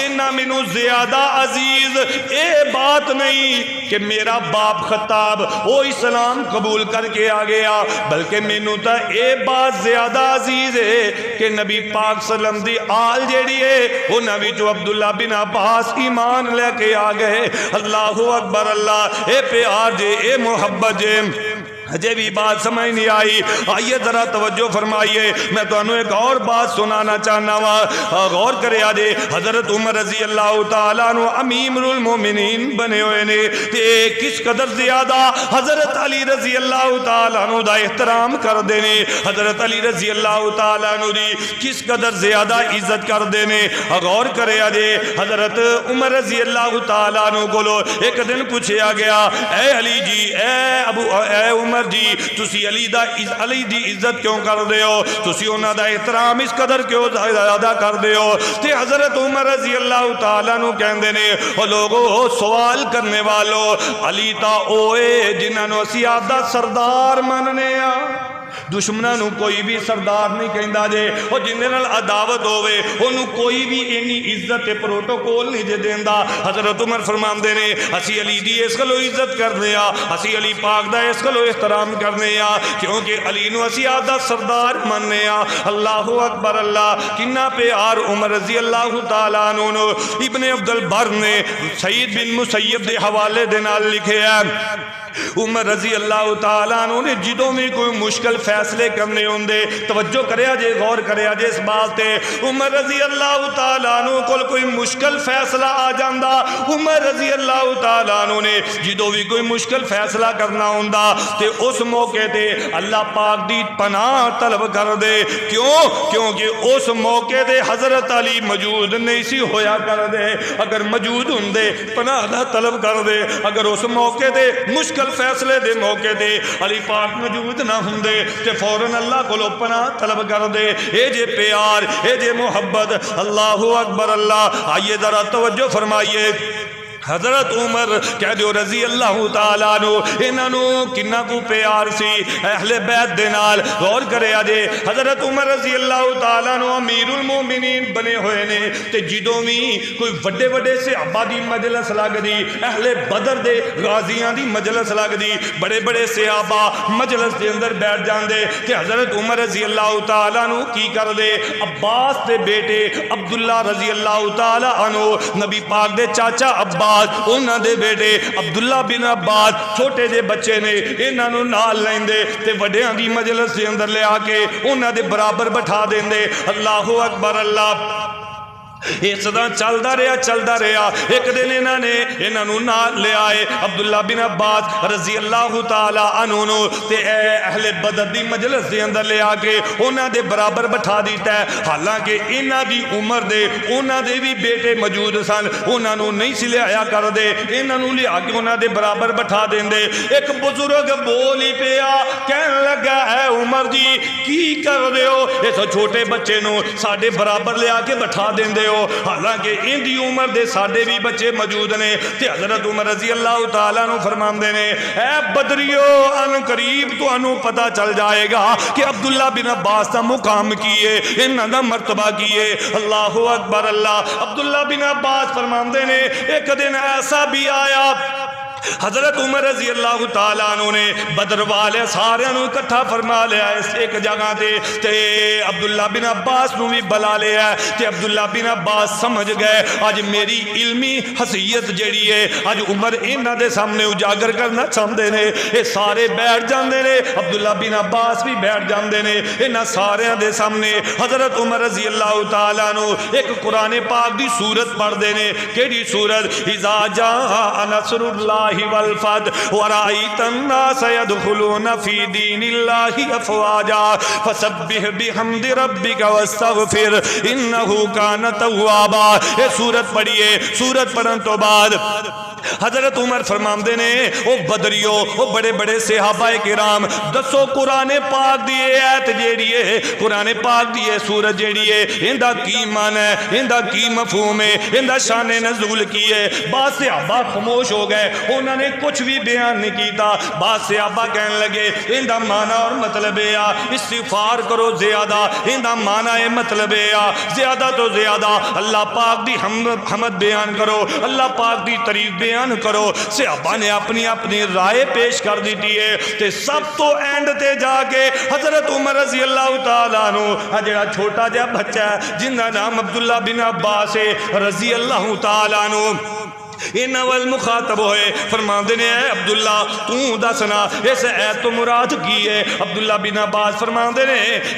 انہاں مینوں زیادہ عزیز اے بات نہیں کہ میرا باپ خطاب وہ اسلام قبول کر کے آ گیا، بلکہ مینوں تا اے بات زیادہ عزیز ہے کہ نبی پاک صلی اللہ علیہ وسلم دی آل جیڑی ہے وہ نبی جو عبداللہ بن عباس ایمان لے کے آ گئے. اللہ اکبر اللہ. اے پیار جے، اے محبت جے. اجے بھی بات سمجھ نہیں آئی؟ آئیے ذرا توجہ فرمائیے، میں تو انہوں ایک اور بات سنانا چاہنا وا. غور کرے آجے حضرت عمر رضی اللہ تعالیٰ عنہ امیر المومنین بنے ہوئے نے تے کس قدر زیادہ حضرت علی رضی اللہ تعالیٰ عنہ دا احترام کر دینے، حضرت علی رضی اللہ تعالیٰ عنہ دی کس قدر زیادہ عزت کر دینے. غور کرے آجے حضرت عمر رضی اللہ تعالیٰ عنہ کو لو ایک دن پوچھا گیا اے علی جی، اے عمر جی، تسی علی دی عزت کیوں کر دے ہو، تسی انہاں دا احترام اس قدر کیوں زیادہ کر دے ہو؟ تے حضرت عمر رضی اللہ تعالیٰ عنہ کہندے نے او لوگو سوال کرنے والو، علی تا اوے جنہاں نو اسی آپ دا سردار مننے آ. دشمناں نو کوئی بھی سردار نہیں کہندا جے، او جندے نال عداوت ہوے اونوں کوئی بھی اینی عزت تے پروٹوکول نہیں جے دیندا. حضرت عمر فرماندے نے اسی علی دی اس گلو عزت کرنے آ، اسی علی پاک دا اس گلو احترام کرنے آ کیونکہ علی نو اسی آپ دا سردار مننے آ. اللہ اکبر اللہ. کنا پیار عمر رضی اللہ تعالیٰ عنہ نو. ابن عبد البر نے سعید بن مسیب دے حوالے دے نال لکھے ہے عمر رضی اللہ تعالیٰ عنہ نے جدوں میں کوئی مشکل فیصلے کرنے ہوندے، توجہ کریا جے، غور کریا جے اس بات تے. عمر رضی اللہ تعالیٰ عنہ کوئی مشکل فیصلہ آ جاندا، عمر رضی اللہ تعالیٰ عنہ نے جدوں بھی کوئی مشکل فیصلہ کرنا ہوندا تے اس موقع تے اللہ پاک دی پناہ طلب کر دے. کیونکہ اس موقع تے حضرت علی موجود نہیں سی ہویا کر دے. اگر موجود ہوندے پناہ دا طلب کر دے. اگر اس موقع تے مشکل فیصلے دے موقع دے علی پاک موجود نہ ہوندے تے فوراً اللہ کو پناہ طلب کر دے. اے جے پیار، اے جے محبت. اللہ اکبر اللہ. آئیے ذرا توجہ فرمائیے. حضرت عمر کہہ دیو رضی اللہ تعالیٰ عنہ انہوں کنہ کو پیار سی اہل بیت دے نال. غور کرے آجے حضرت عمر رضی اللہ تعالیٰ عنہ امیر المومنین بنے ہوئے نے تے جدوں بھی کوئی وڈے وڈے صحابہ دی مجلس لگ دی، اہل بدر دے غازیاں دی مجلس لگ دی، بڑے بڑے صحابہ مجلس دے اندر بیٹھ جان دے تے حضرت عمر رضی اللہ تعالیٰ عنہ کی کر دے عباس دے بیٹے عبداللہ رضی اللہ تعالیٰ عنہ نبی پاک دے چاچا عباس انہاں دے بیٹے عبداللہ بن عباس چھوٹے جے بچے نے انہاں نو نال لیندے تے وڈیاں دی مجلس دے اندر لے آ کے انہاں دے برابر بٹھا دیندے. اللہ اکبر اللہ. اس طرح چلدا رہا. ایک دن انہوں نال لے آئے عبداللہ بن عباس رضی اللہ تعالی عنہ نو تے اہل بدر دی مجلس دے اندر لے آ کے انہاں دے برابر بٹھا دیتا ہے. حالانکہ انہاں دی عمر دے انہاں دے بھی بیٹے موجود سن، انہاں نو نہیں سی لے آیا کر دے، انہاں نو لے آ کے انہاں دے برابر بٹھا دیندے. ایک بزرگ بول ہی پیا کہن لگا ہے عمر جی کی کر دے ہو، اس چھوٹے بچے نو ساڈے برابر لے آ کے بٹھا دیندے ہو، حالانکہ ان دی عمر دے ساڈے بھی بچے موجود نے. تے حضرت عمر رضی اللہ تعالیٰ عنہ فرماندے نے اے بدریو ان قریب تو انو پتہ چل جائے گا کہ عبداللہ بن عباس دا مقام کیے، انہاں دا مرتبہ کیے. اللہ اکبر اللہ. عبداللہ بن عباس فرماندے نے ایک دن ایسا بھی آیا حضرت عمر رضی اللہ تعالیٰ عنہ نے بدر والے سارے انہوں اکٹھا فرما لیا اس ایک جگہ تے عبداللہ بن عباس نو بھی بلا لیا تے عبداللہ بن عباس سمجھ گئے آج میری علمی حیثیت جڑی ہے آج عمر انہاں دے سامنے اجاگر کرنا چاہندے نے. اے سارے بیٹھ جاندے نے، عبداللہ بن عباس بھی بیٹھ جاندے نے. انہاں سارے دے سامنے حضرت عمر رضی اللہ تعالیٰ عنہ ایک قرآن پاک دی سورت پڑھ دے نے. کیڑی سورت؟ اذا جاء نصر اللہ اللہ والفتح ورأیت الناس يدخلون فی دین اللہ افواجا فسبح بحمد ربک واستغفر انہ کان توابا. یہ سورت پڑھیے. سورت پڑھن تو بعد حضرت عمر فرماندے نے او بدریو او بڑے بڑے صحابہ کرام دسو قرآن پاک دیئے ایت جیڑی ہے قرآن پاک دیئے سورت جیڑی ہے اندہ کی معنی ہے اندہ کی مفہوم ہے اندہ شان نزول کی ہے. بعض صحابہ خاموش ہو گئے انہوں نے کچھ بھی بیان نہیں کیتا. بعض صحابہ کہنے لگے اندہ معنی اور مطلب ہے استغفار کرو زیادہ اندہ معنی ہے مطلب ہے زیادہ تو زیادہ اللہ پاک دی حمد بیان کرو اللہ پاک دی تعریف بیان کرو. صحابہ نے اپنی اپنی رائے پیش کر دیتی ہے تے سب تو اینڈ تے جا کے حضرت عمر رضی اللہ تعالیٰ عنہ جڑا چھوٹا جا بچہ ہے جن کا نام عبداللہ بن عباس ہے رضی اللہ تعالیٰ عنہ ان اول مخاطب ہوئے فرماندے نے اے عبداللہ تو دسنا اس ایت تو مراد کی ہے. عبداللہ بن عباس فرماندے نے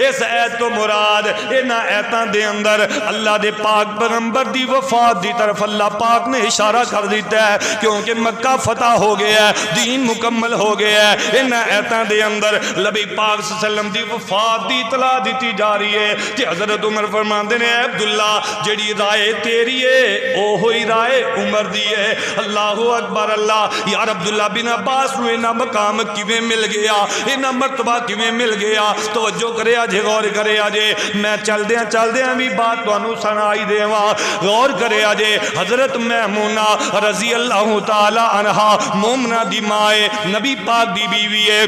اس ایت تو مراد انہاں ایتاں دے اندر اللہ دے پاک پیغمبر دی وفات دی طرف اللہ پاک نے اشارہ کر دیتا ہے کیونکہ مکہ فتح ہو گیا ہے دین مکمل ہو گیا ہے. انہاں ایتاں دے اندر نبی پاک صلی اللہ علیہ وسلم دی وفات دی اطلاع دیتی جا رہی ہے. کہ حضرت عمر فرماندے نے اے عبداللہ جڑی رائے تیری ہے او ہوئی رائے عمر دی. اللہ اکبر اللہ. یار عبداللہ بن عباس نو اینا مقام کیویں مل گیا اینا مرتبہ کیویں مل گیا. توجہ کرے آجے غور کرے آجے میں چل دیاں بھی بات تو انو سنائی دے وہاں غور کرے آجے. حضرت میمونہ رضی اللہ تعالی عنہ مومنہ دی مائے نبی پاک دی بیوی ہے.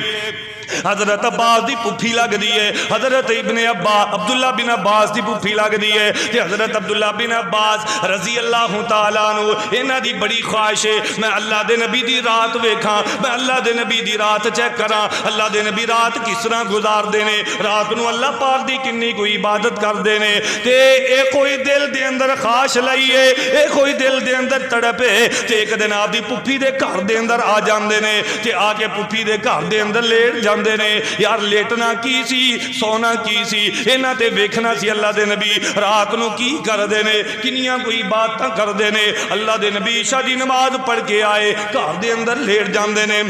حضرت عباس دی پھوپھی لگ دی ہے حضرت ابن عبداللہ بن عباس دی پھوپھی لگ دی ہے. کہ حضرت عبداللہ بن عباس رضی اللہ تعالیٰ عنہ انہاں دی بڑی خواہش ہے میں اللہ دے نبی دی رات ویکھاں میں اللہ دے نبی دی رات چیک کراں اللہ دے نبی رات کس طرح گزار دینے رات نو اللہ پاک دی کنی کوئی عبادت کر دینے. تے اے کوئی دل دے اندر خواہش لائیے اے کوئی دل دے اندر تڑپے تے ایک دن آپ دی پھوپھی دے گھر دے اندر آ جاندے نے تے آ کے پھوپھی دے گھر دے اندر لیٹ جاندے نے. یار لیٹنا کی سی سونا کی سی انہاں تے ویکھنا سی اللہ دے نبی رات نو کی کر دینے کنیاں کوئی باتاں کر دینے. اللہ دے نبی عشاء دی نماز پڑھ کے آئے گھر دے اندر لیٹ جاندے نے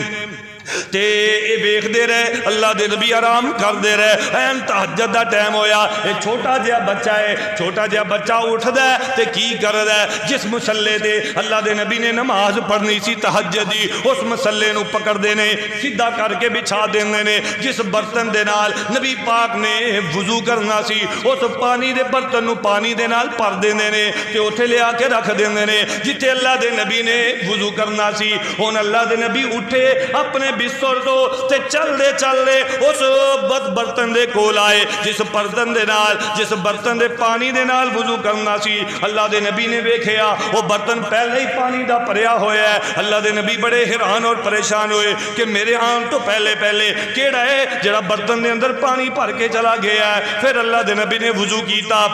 تے اے ویکھ دے رہے اللہ دے نبی آرام کر دے رہے. این تہجد دا ٹائم ہویا اے چھوٹا جہا بچہ ہے چھوٹا جہا بچہ اٹھ دے تے کی کر دے جس مسلے تے اللہ دے نبی نے نماز پڑھنی سی تہجد دی اس مسلے نو پکڑ دینے سیدھا کر کے بچھا دینے نے. جس برتن دے نال نبی پاک نے وضو کرنا سی اس پانی دے برتن نو پانی دے نال بھر دینے نے تے اوتھے لے آ کے رکھ دینے نے جتھے اللہ دے نبی نے وضو کرنا سی. ہن اللہ دے نبی اٹھے اپنے بستر تو تے چل دے اس برتن دے کول آئے جس برتن دے نال جس برتن دے پانی دے نال وضو کرنا سی. اللہ دے نبی نے ویکھیا وہ برتن پہلے ہی پانی دا بھریا ہویا ہے. اللہ دے نبی بڑے حیران اور پریشان ہوئے کہ میرے آن تو پہلے کیڑا ہے جڑا برتن دے اندر پانی بھر کے چلا گیا ہے. پھر اللہ دے نبی نے وضو کیتا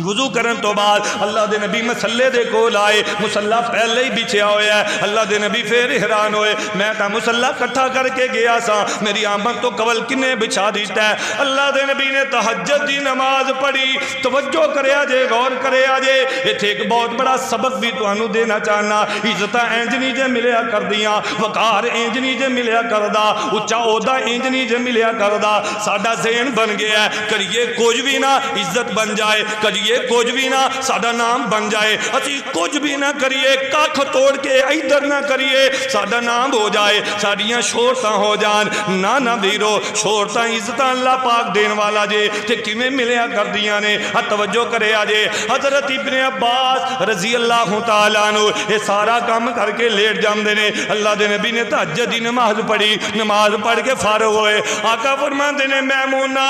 وضو کرن تو بعد اللہ دے نبی مسلے دے کول آئے مسلح پہلے ہی بچھیا ہویا ہے. اللہ دے نبی پھر حیران ہوئے میں تا مسلح کٹھا کر کے گیا سا میری آمد تو کول کنے بچھا دیتا ہے. اللہ دے نبی نے تہجد دی نماز پڑھی. توجہ کرے آجے غور کرے آجے ایتھے ایک بہت بڑا سبق بھی تو انو دینا چاہنا. عزتہ اینجنی جے ملیا کر دیاں وقار اینجنی جے ملیا کردا اچھا عہدہ اینجنی جے ملیا کردا. ساڈا ذہن بن گیا ہے کریے کچھ بھی نہ عزت بن جائے کریے کچھ بھی نہ ساڈا نام بن جائے اسی کچھ بھی نہ کریے کاکھ توڑ کے ادھر نہ کریے ساڈا نام ہو جائے ساڈیاں شہرتاں ہو جان. نہ ویرو شہرتاں عزتاں اللہ پاک دین والا جے تے کیویں ملیا کردیاں نے. توجہ کرے آجے حضرت ابن عباس رضی اللہ تعالیٰ عنہ یہ سارا کام کر کے لیٹ جاندے نے. اللہ دے نبی نے تہجد دی نماز پڑھی نماز پڑھ کے فارغ ہوئے. آقا فرماندے نے میمونہ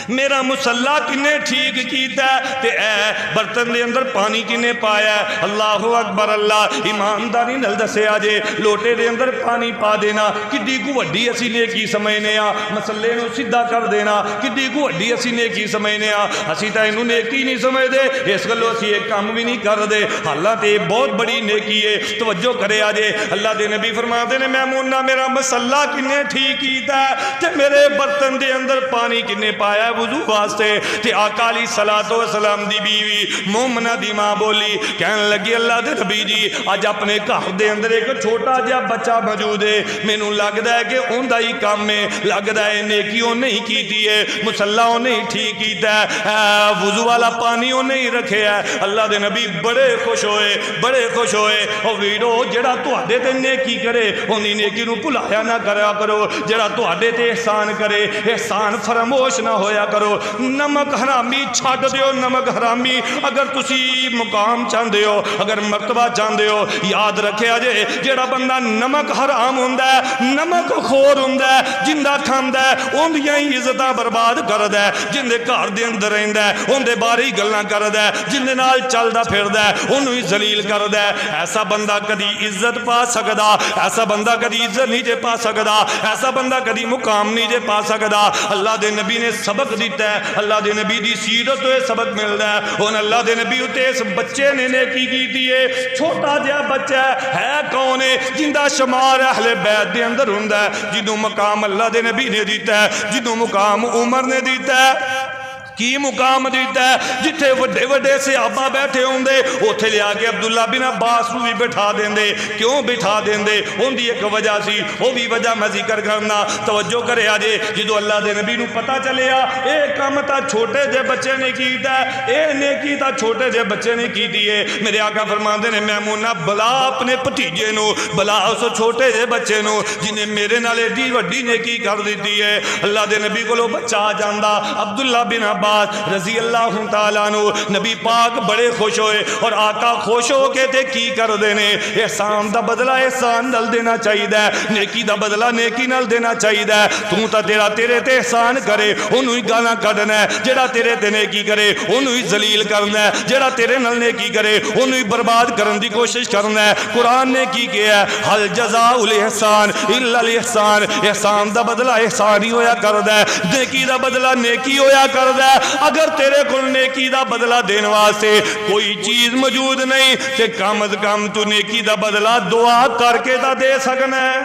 میرا مسلح کنے ٹھیک کیتا ہے تے اے برتن دے اندر پانی کنے پایا ہے. اللہ اکبر اللہ. ایمانداری نال دسے آجے لوٹے دے اندر پانی پا دینا کڈی کو وڈی اسی نیکی سمجھنے آ. مسلے نو سیدھا کر دینا کڈی کو وڈی اسی نیکی سمجھنے آ. اسی تا اینو نیکی نہیں سمجھ دے اس گلو اسی ایک کام بھی نہیں کر دے حالانکہ بہت بڑی نیکی ہے. توجہ کرے آجے اللہ دے نبی فرماتے نے میمونہ میرا مسلح کنے ٹھیک کیتا ہے تے میرے برتن دے اندر پانی کنے پایا پایا وضو واسطے تے آقا علیہ الصلوۃ والسلام دی بیوی مومنہ دی ماں بولی کہن لگی اللہ دے نبی جی اج اپنے گھر دے اندر ایک چھوٹا جہا بچہ موجود ہے مینوں لگدا ہے کہ اوندا ہی کام ہے لگدا ہے نیکیوں نہیں کیتی ہے مصلاں نہیں ٹھیک کیتا ہے وضو والا پانی او نہیں رکھیا ہے اللہ دے نبی بڑے خوش ہوئے او ویرو جڑا تواڈے تے نیکی کرے اونی نیکی نو بھلایا نہ کریا کرو جڑا تواڈے تے احسان کرے احسان فراموش نہ ہویا کرو نمک حرامی چھڈ دیو نمک حرامی اگر تسی مقام چاہندے ہو اگر مرتبہ چاہندے ہو یاد رکھیا جے جڑا بندہ نمک حرام ہوندا ہے نمک خور ہوندا ہے جندا کھاندا ہے اوندیاں ہی عزتاں برباد کردا ہے جن دے گھر دے اندر رہندا ہے اون دے بارے ہی گلاں کردا ہے جن دے نال چلدا پھردا ہے اونوں ہی ذلیل کردا ہے ایسا بندہ کدی عزت پا سکدا ایسا بندہ کدی عزت نہیں جے پا سکدا ایسا بندہ کدی مقام نہیں جے پا سکدا اللہ دے نبی نے سبق دیتا ہے اللہ دے نبی دی سیرت تو سبق ملدا ہے ہن اللہ دے نبی اُتے اس بچے نے نیکی کیتی ہے چھوٹا جہا بچہ ہے کون ہے جندا شمار اہل بیت دے اندر ہوندا ہے جنوں مقام اللہ دے نبی نے دیتا ہے جنوں مقام عمر نے دیتا ہے کی مقام دیتا ہے جتھے وڈے وڈے صحابہ بیٹھے ہوندے اوتھے لیا کے عبداللہ بن عباس نو بھی بٹھا دیندے کیوں بٹھا دیندے ہوندی ایک وجہ سی وہ بھی وجہ میں ذکر کرنا توجہ کرے آجے جدو اللہ دے نبی نو پتہ چلیا اے کام تا چھوٹے جے بچے نے کیتا ہے اے نیکی تا چھوٹے جے بچے نے کیتی ہے میرے آقا فرماندے نے میمونہ بلا اپنے بھتیجے نو بلا اس چھوٹے جے بچے نو جنہیں میرے نال ایڈی وڈی نیکی کر دیتی ہے اللہ دے نبی کو بچہ آ جاندا عبداللہ بن عباس رضی اللہ تعالیٰ عنہ نبی پاک بڑے خوش ہوئے اور آقا خوش ہو کے تے کی کر دینے احسان دا بدلہ احسان نل دینا چاہیے دا نیکی دا بدلہ نیکی نل دینا چاہیے دا تو تا تیرا تیرے تے احسان کرے انہوں ہی گانا کرنا ہے جڑا تیرے تے نیکی کرے انہوں ہی ذلیل کرنا ہے جڑا تیرے نل نیکی کرے انہوں ہی برباد کرن دی کوشش کرنا ہے قرآن نے کی کیا ہے حل جزاء الاحسان الا الاحسان احسان دا بدلہ احسان ہی ہویا کردا ہے نیکی دا بدلہ نیکی ہویا کردا ہے اگر تیرے کو نیکی دا بدلہ دینے واسطے کوئی چیز موجود نہیں تے کم از کم تو نیکی دا بدلہ دعا کر کے دا دے سکنا ہے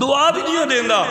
دعا بھی نہیں دیندا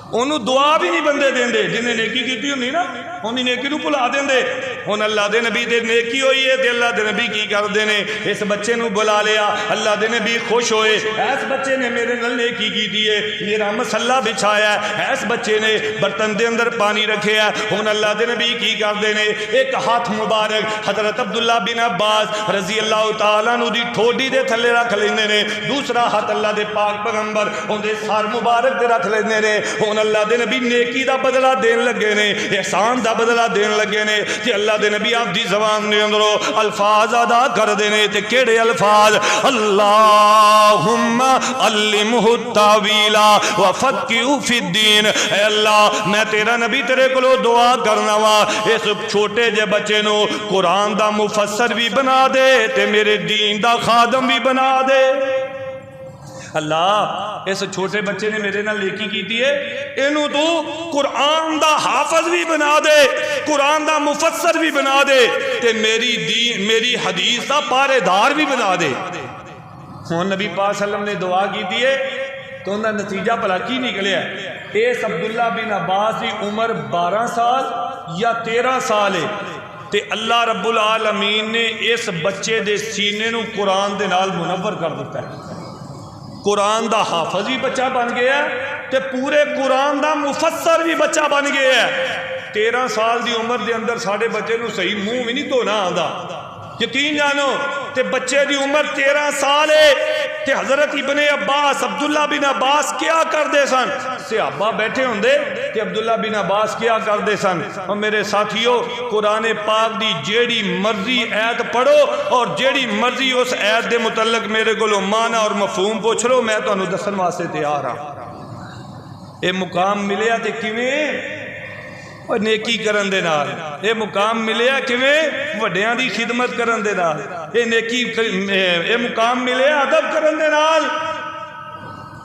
انہوں دعا بھی نہیں بندے دیندے جنہیں نیکی کیتی ہونی نا انہی نیکی نو بلا دیندے ان اللہ دے نبی دے نیکی ہوئی ہے تے اللہ دے نبی کی کر دینے اس بچے نو بلا لیا اللہ دے نبی خوش ہوئے ایس بچے نے میرے نل نیکی کی دیئے میرا مسلح بچھایا ہے ایس بچے نے برتن دے اندر پانی رکھے ہے ان اللہ دے نبی کی کر دینے ایک ہاتھ مبارک حضرت عبداللہ بن عباس رضی اللہ تعالیٰ نو دی ٹھوڑی دے تھلے رکھ لینے نے دوسرا ہاتھ اللہ دے پاک پیغمبر ان دے سار مبارک دے رکھ لینے نے ان اللہ دے نبی نیکی دا بدلہ دین لگے نے احسان دا بدلہ دین لگے نے کہ اللہ دے نبی آپ دی زبان دے اندروں الفاظ ادا کر دینے تے کیڑے الفاظ اللہم علمہ التاویلا وفقہو فی الدین اے اللہ میں تیرا نبی تیرے کلو دعا کرنا وا اس چھوٹے جے بچے نو قرآن دا مفسر بھی بنا دے تے میرے دین دا خادم بھی بنا دے اللہ اس چھوٹے بچے نے میرے نال نیکی کیتی ہے انہوں تو قرآن دا حافظ بھی بنا دے قرآن دا مفسر بھی بنا دے تے میری حدیث دا پارے دار بھی بنا دے ہون نبی پاک صلی اللہ علیہ وسلم نے دعا کیتی ہے تو انہا نتیجہ پلا کی نکلیا ہے اس عبداللہ بن عباس دی عمر 12 سال یا 13 سال ہے تے اللہ رب العالمین نے اس بچے دے سینے نو قرآن دے نال منور کر دیتا ہے قرآن دا حافظ بھی بچہ بن گیا ہے تے پورے قرآن دا مفسر بھی بچہ بن گیا ہے 13 سال دی عمر دے اندر ساڑھے بچے نو صحیح منہ بھی نہیں دھونا آندا یقین جانو تے بچے دی عمر 13 سال ہے تے حضرت ابن عباس عبداللہ بن عباس کیا کر دے سن صحابہ بیٹھے ہوندے تے عبداللہ بن عباس کیا کر دے سن اور میرے ساتھیوں قرآن پاک دی جیڑی مرضی آیت پڑھو اور جیڑی مرضی اس آیت دے متعلق میرے کو معنی اور مفہوم پوچھ لو میں تو انہوں دسن واسطے تیار ہاں اے مقام ملیا تے کیویں اور نیکی کرن دے نال اے مقام ملیا کیویں وڈیاں دی خدمت کرن دے نال اے مقام ملیا ادب کرن دے نال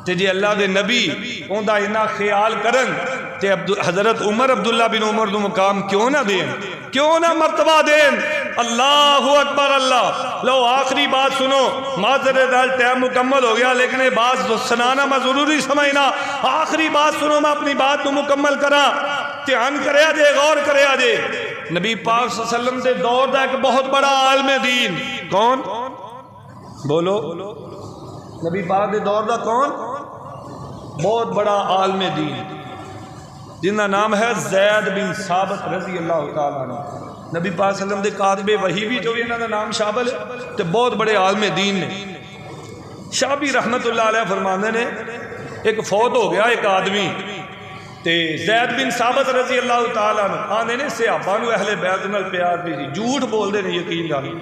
تے جی اللہ دے نبی اوندا اینا خیال کرن تے حضرت عمر عبداللہ بن عمر دو مقام کیوں نہ دین کیوں نہ مرتبہ دین اللہ اکبر اللہ لو آخری بات سنو معذرت دال ٹائم مکمل ہو گیا لیکن یہ بات سنانا میں ضروری سمجھنا آخری بات سنو میں اپنی بات تو مکمل کرا دھیان کریا جے، غور کریا جے، نبی پاک صلی اللہ علیہ وسلم دے دور دا ایک بہت بڑا عالم دین، کون بولو، نبی پاک دے دور دا کون؟ بہت بڑا عالم دین جن کا نام ہے زید بن ثابت رضی اللہ تعالیٰ عنہ، نبی پاک صلی اللہ علیہ وسلم دے کاتب وحی بھی جو بھی انہوں کا نام شامل ہے، تو بہت بڑے عالم دین نے۔ شابی رحمت اللہ علیہ فرمانے نے ایک فوت ہو گیا ایک آدمی، تے زید بن ثابت رضی اللہ تعالیٰ عنہ آنے نے صحابہ نو اہل بیت نال پیار بھی سی، جھوٹ بول دے نہیں، یقین جانی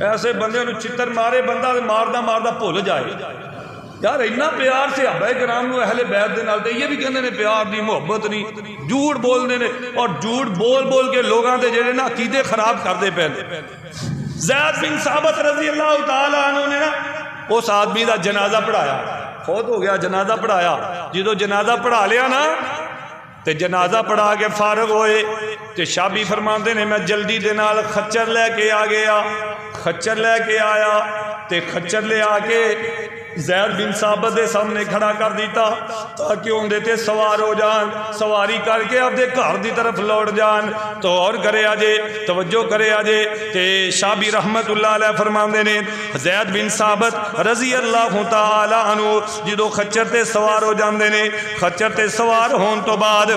ایسے بندے نو چتر مارے بندہ ماردہ ماردہ بھول جائے، یار اتنا پیار صحابہ کرام نو اہل بیت دے نال تے یہ بھی کہندے نے پیار دی محبت نہیں، جھوٹ بول دے نے، اور جھوٹ بول بول کے لوگاں دے جڑے نا عقیدے خراب کر دے پے۔ زید بن ثابت رضی اللہ تعالیٰ عنہ نے نا اس آدمی دا جنازہ پڑھایا، فوت ہو گیا، جنازہ پڑھایا، جدو جنازہ پڑھا لیا نا تے جنازہ پڑھا کے فارغ ہوئے تے شابی فرماندے نے میں جلدی دے نال خچر لے کے آ گیا، خچر لے کے آیا تے خچر لے آ کے زید بن ثابت دے سامنے کھڑا کر دیتا تاکہ ان دیتے سوار ہو جان، سواری کر کے اب دے گھر دی طرف لوٹ جان۔ تو اور کرے آجے، توجہ کرے آجے، تے شابی رحمت اللہ علیہ فرماندے نے زید بن ثابت رضی اللہ تعالی عنہ جدو خچر تے سوار ہو جاندے نے، خچر تے سوار ہون تو بعد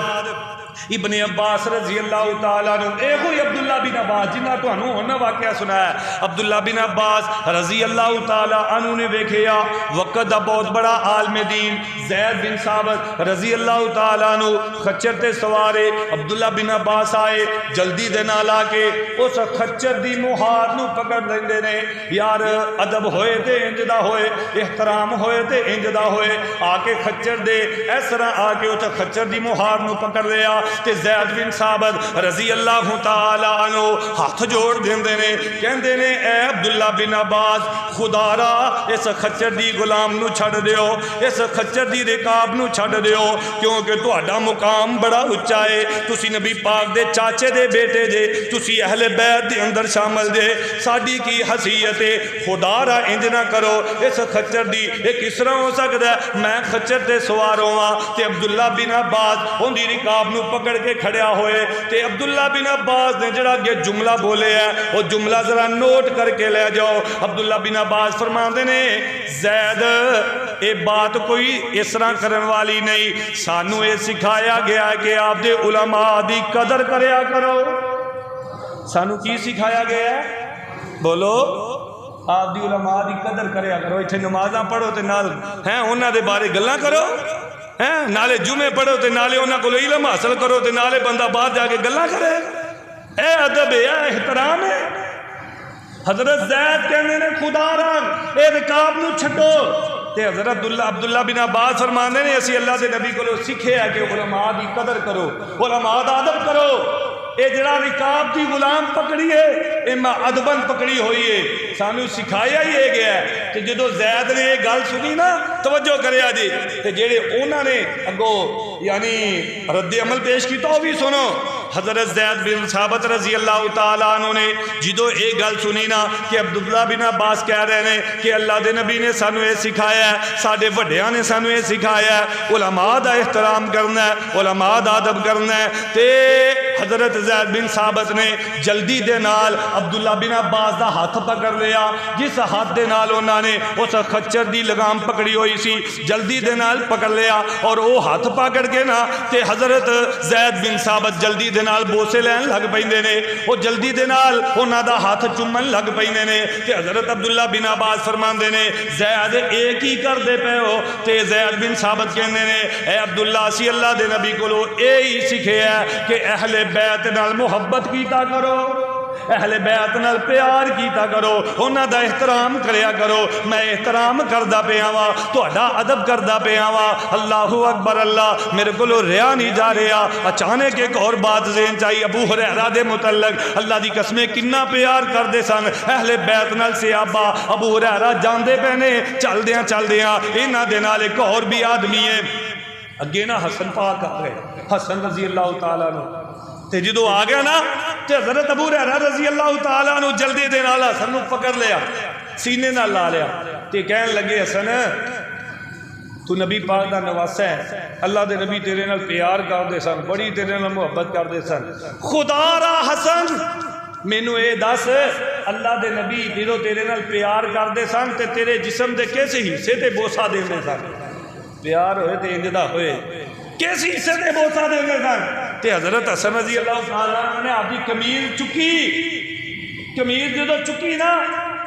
ابن عباس رضی اللہ تعالیٰ عنہ، اے ہوئی عبداللہ بن عباس جنہ تو انہوں ہونا واقعہ سنا ہے، عبداللہ بن عباس رضی اللہ تعالیٰ عنہ نے دیکھیا وقت دا بہت بڑا عالم دین زید بن ثابت رضی اللہ تعالیٰ عنہ خچر تے سوارے، عبداللہ بن عباس آئے جلدی دے نال آ کے اس خچر دی مہار نو پکڑ لیندے نے، یار ادب ہوئے تے انجدہ ہوئے، احترام ہوئے تے انجدہ ہوئے، آ کے خچر دے اس طرح آ کے اس خچر دی مہار نو پکڑ لیا تے زید بن ثابت رضی اللہ تعالی عنہ ہاتھ جوڑ دیندے نے، کہندے نے اے عبداللہ بن عباس خدا را اس خچر دی غلام نو چھڑ دیو، اس خچر دی رکاب نو چھڑ دیو، کیونکہ تہاڈا مقام بڑا اونچا ہے، تسی نبی پاک دے چاچے دے بیٹے جے، تسی اہل بیت دے اندر شامل جے، ساڈی کی حیثیت ہے، خدا را انج نہ کرو، اس خچر دی ایک اس طرح ہو سکتا ہے میں خچر تے سوار ہواں تے عبداللہ بن عباس ان دی رکاب نو پکڑ کے کھڑیا ہوئے، تے عبداللہ بن عباس نے جڑا یہ جملہ بولے ہے وہ جملہ ذرا نوٹ کر کے لے جاؤ۔ عبداللہ بن عباس فرماندے نے زید اے بات کوئی اس طرح کرن والی نہیں، سانو اے سکھایا گیا ہے کہ آپ دے علماء دی قدر کریا کرو۔ سانو کی سکھایا گیا ہے؟ بولو، آپ دی علماء دی قدر کریا کرو، ایتھے نمازاں پڑھو تے نال ہیں انہاں دے بارے گلاں کرو، ہیں نالے جمعے پڑھو تے نالے انہاں کو علم حاصل کرو تے نالے بندہ باہر جا کے گلاں کرے، اے ادب ہے، اے احترام ہے۔ حضرت زید کہنے نے خدا رنگ اے رکاب نو چھٹو، تے حضرت عبداللہ بن عباس فرمانے نے اسی اللہ دے نبی کو سکھے ہے کہ علماء دی قدر کرو، علماء دا ادب کرو، اے جڑا رکاب دی غلام پکڑی ہے اے ماں ادبن پکڑی ہوئی ہے، سانو سکھایا ہی ہے گیا ہے کہ جدو زید نے یہ گل سنی نا توجہ کرے آجی تے جڑے انہوں نے اگو یعنی رد عمل پیش کی تو بھی سنو۔ حضرت زید بن ثابت رضی اللہ تعالیٰ عنہ نے جدو ایک گل سنی نا کہ عبداللہ بن عباس کہہ رہے ہیں کہ اللہ دے نبی نے سانو یہ سکھایا ہے، ساڈے وڈیاں نے سانو یہ سکھایا ہے علماء دا احترام کرنا ہے، علماء دا ادب کرنا ہے، تے حضرت زید بن ثابت نے جلدی دے نال عبداللہ بن عباس دا ہاتھ پکڑ لیا، جس ہاتھ دے نال انہوں نے اس خچر دی لگام پکڑی ہوئی سی جلدی دے نال پکڑ لیا، اور وہ ہاتھ پکڑ کے نا تے حضرت زید بن ثابت جلدی دے نال بوسے لین لگ پیندے نے، وہ جلدی دے نال انہاں دا ہاتھ چومن لگ پیندے نے، تے حضرت عبداللہ بن عباس فرماندے نے زید ایک ہی کر دے پے ہو، تے زید بن ثابت کہندے نے اے عبداللہ اسی اللہ دے نبی کو اے ہی سکھے ہے کہ اہل بیت نال محبت کیتا کرو، اہل بیت نال پیار کیتا کرو، انہاں دا احترام کریا کرو، میں احترام کردا پیا وا، تہاڈا ادب کردا پیا وا، اللہ اکبر اللہ، میرے کولو رہا نہیں جا رہا۔ اچانک ایک اور بات ذہن چاہیے ابو ہریرہ دے متعلق، اللہ دی قسمیں کنا پیار کردے سن اہل بیت نال صحابہ، ابو ہریرہ جاندے پہنے چل دیاں انہاں دے نال ایک اور بھی آدمی ہے اگے نا حسن پاک آ گئے، حسن رضی اللہ تعالیٰ عنہ، تے جدو آ گیا نا تے حضرت ابو ہریرہ رضی اللہ تعالیٰ عنہ جلدی دے نال حسن نو پکڑ لیا، سینے نال لا لیا، تے کہن لگے حسن تو نبی پاک دا نواسا ہے، اللہ دے نبی تیرے نال پیار کردے سن، بڑی تیرے نال محبت کردے سن۔ خدا را حسن مینوں اے دس، اللہ دے نبی جدوں تیرے نال پیار کردے سن تے تیرے جسم دے کس حصے تے بوسا دیندے سن؟ پیار ہوئے تے انج دا ہوئے کس حصے تے بوسا دیندے سن؟ تے حضرت حسن رضی اللہ تعالیٰ عنہ نے آپ دی قمیض چکی، قمیض جدوں چکی نا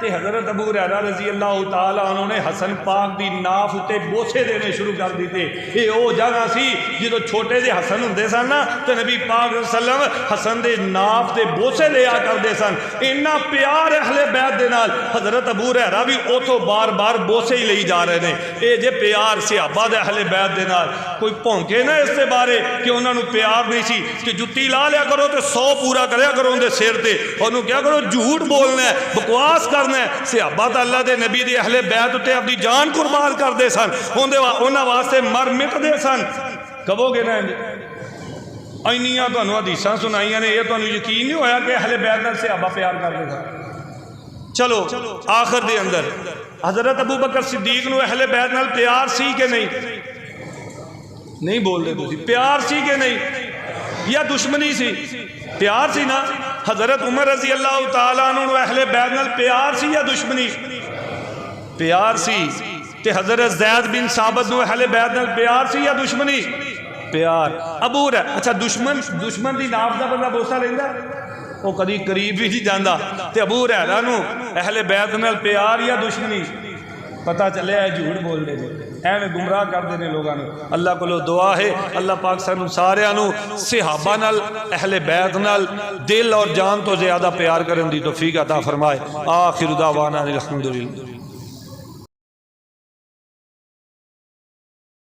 تے حضرت ابو ہریرہ رضی اللہ تعالیٰ عنہ نے حسن پاک دی ناف تے بوسے دینے شروع کر دیتے۔ یہ او جگہ سی جدو چھوٹے جے حسن ہوندے سن نا تو نبی پاک صلی اللہ علیہ وسلم حسن دے ناف تے بوسے لے آ کر دے سن۔ اتنا پیار اہل بیت دے نال حضرت ابو ہریرہ بھی اوتھوں بار بار بوسے ہی لئی جا رہے ہیں۔ اے جے پیار صحابہ دے اہل بیت دے نال، کوئی بھونکے نا اس دے بارے کہ انہاں نوں پیار نہیں سی کہ جتی لا لیا کرو تے 100 پورا کریا کرو ان دے سر تے، انہوں کیا کرو جھوٹ بولنا ہے، بکواس کرنا ہے۔ صحابہ اللہ دے نبی دے اہل بیت تے اپنی جان قربان کر دے سن، انہاں واسطے مر مٹ دے سن۔ کہو گے نا اینیاں تانوں حدیثاں سنائیاں نے، یہ تانوں یقین نہیں ہویا کہ اہل بیت نال صحابہ پیار کردے سن؟ چلو آخر دے اندر حضرت ابو بکر صدیق نو اہل بیت نال پیار سی کہ نہیں بول دے تسی؟ پیار سی کہ نہیں یا دشمنی سی؟ پیار سی نا۔ حضرت عمر رضی اللہ تعالیٰ عنہ اہل بیت نال پیار سی یا دشمنی؟ پیار سی۔ تے حضرت زید بن ثابت نو اہل بیت نال پیار سی یا دشمنی؟ پیار۔ ابو ہریرہ اچھا دشمن دی ناف دا بندہ بوسا لیندا وہ کدی قریب بھی نہیں جاندا، تے ابو ہریرہ نو اہل بیت نال پیار یا دشمنی؟ پتہ چلے ہے جھوٹ بول دے ایویں گمراہ کر دینے لوگاں نو۔ اللہ کو دعا ہے اللہ پاک سانو سارے نو صحابہ نال اہل بیت نال دل اور جان تو زیادہ پیار کرن دی توفیق عطا فرمائے۔ آخر دعوانا الحمدللہ۔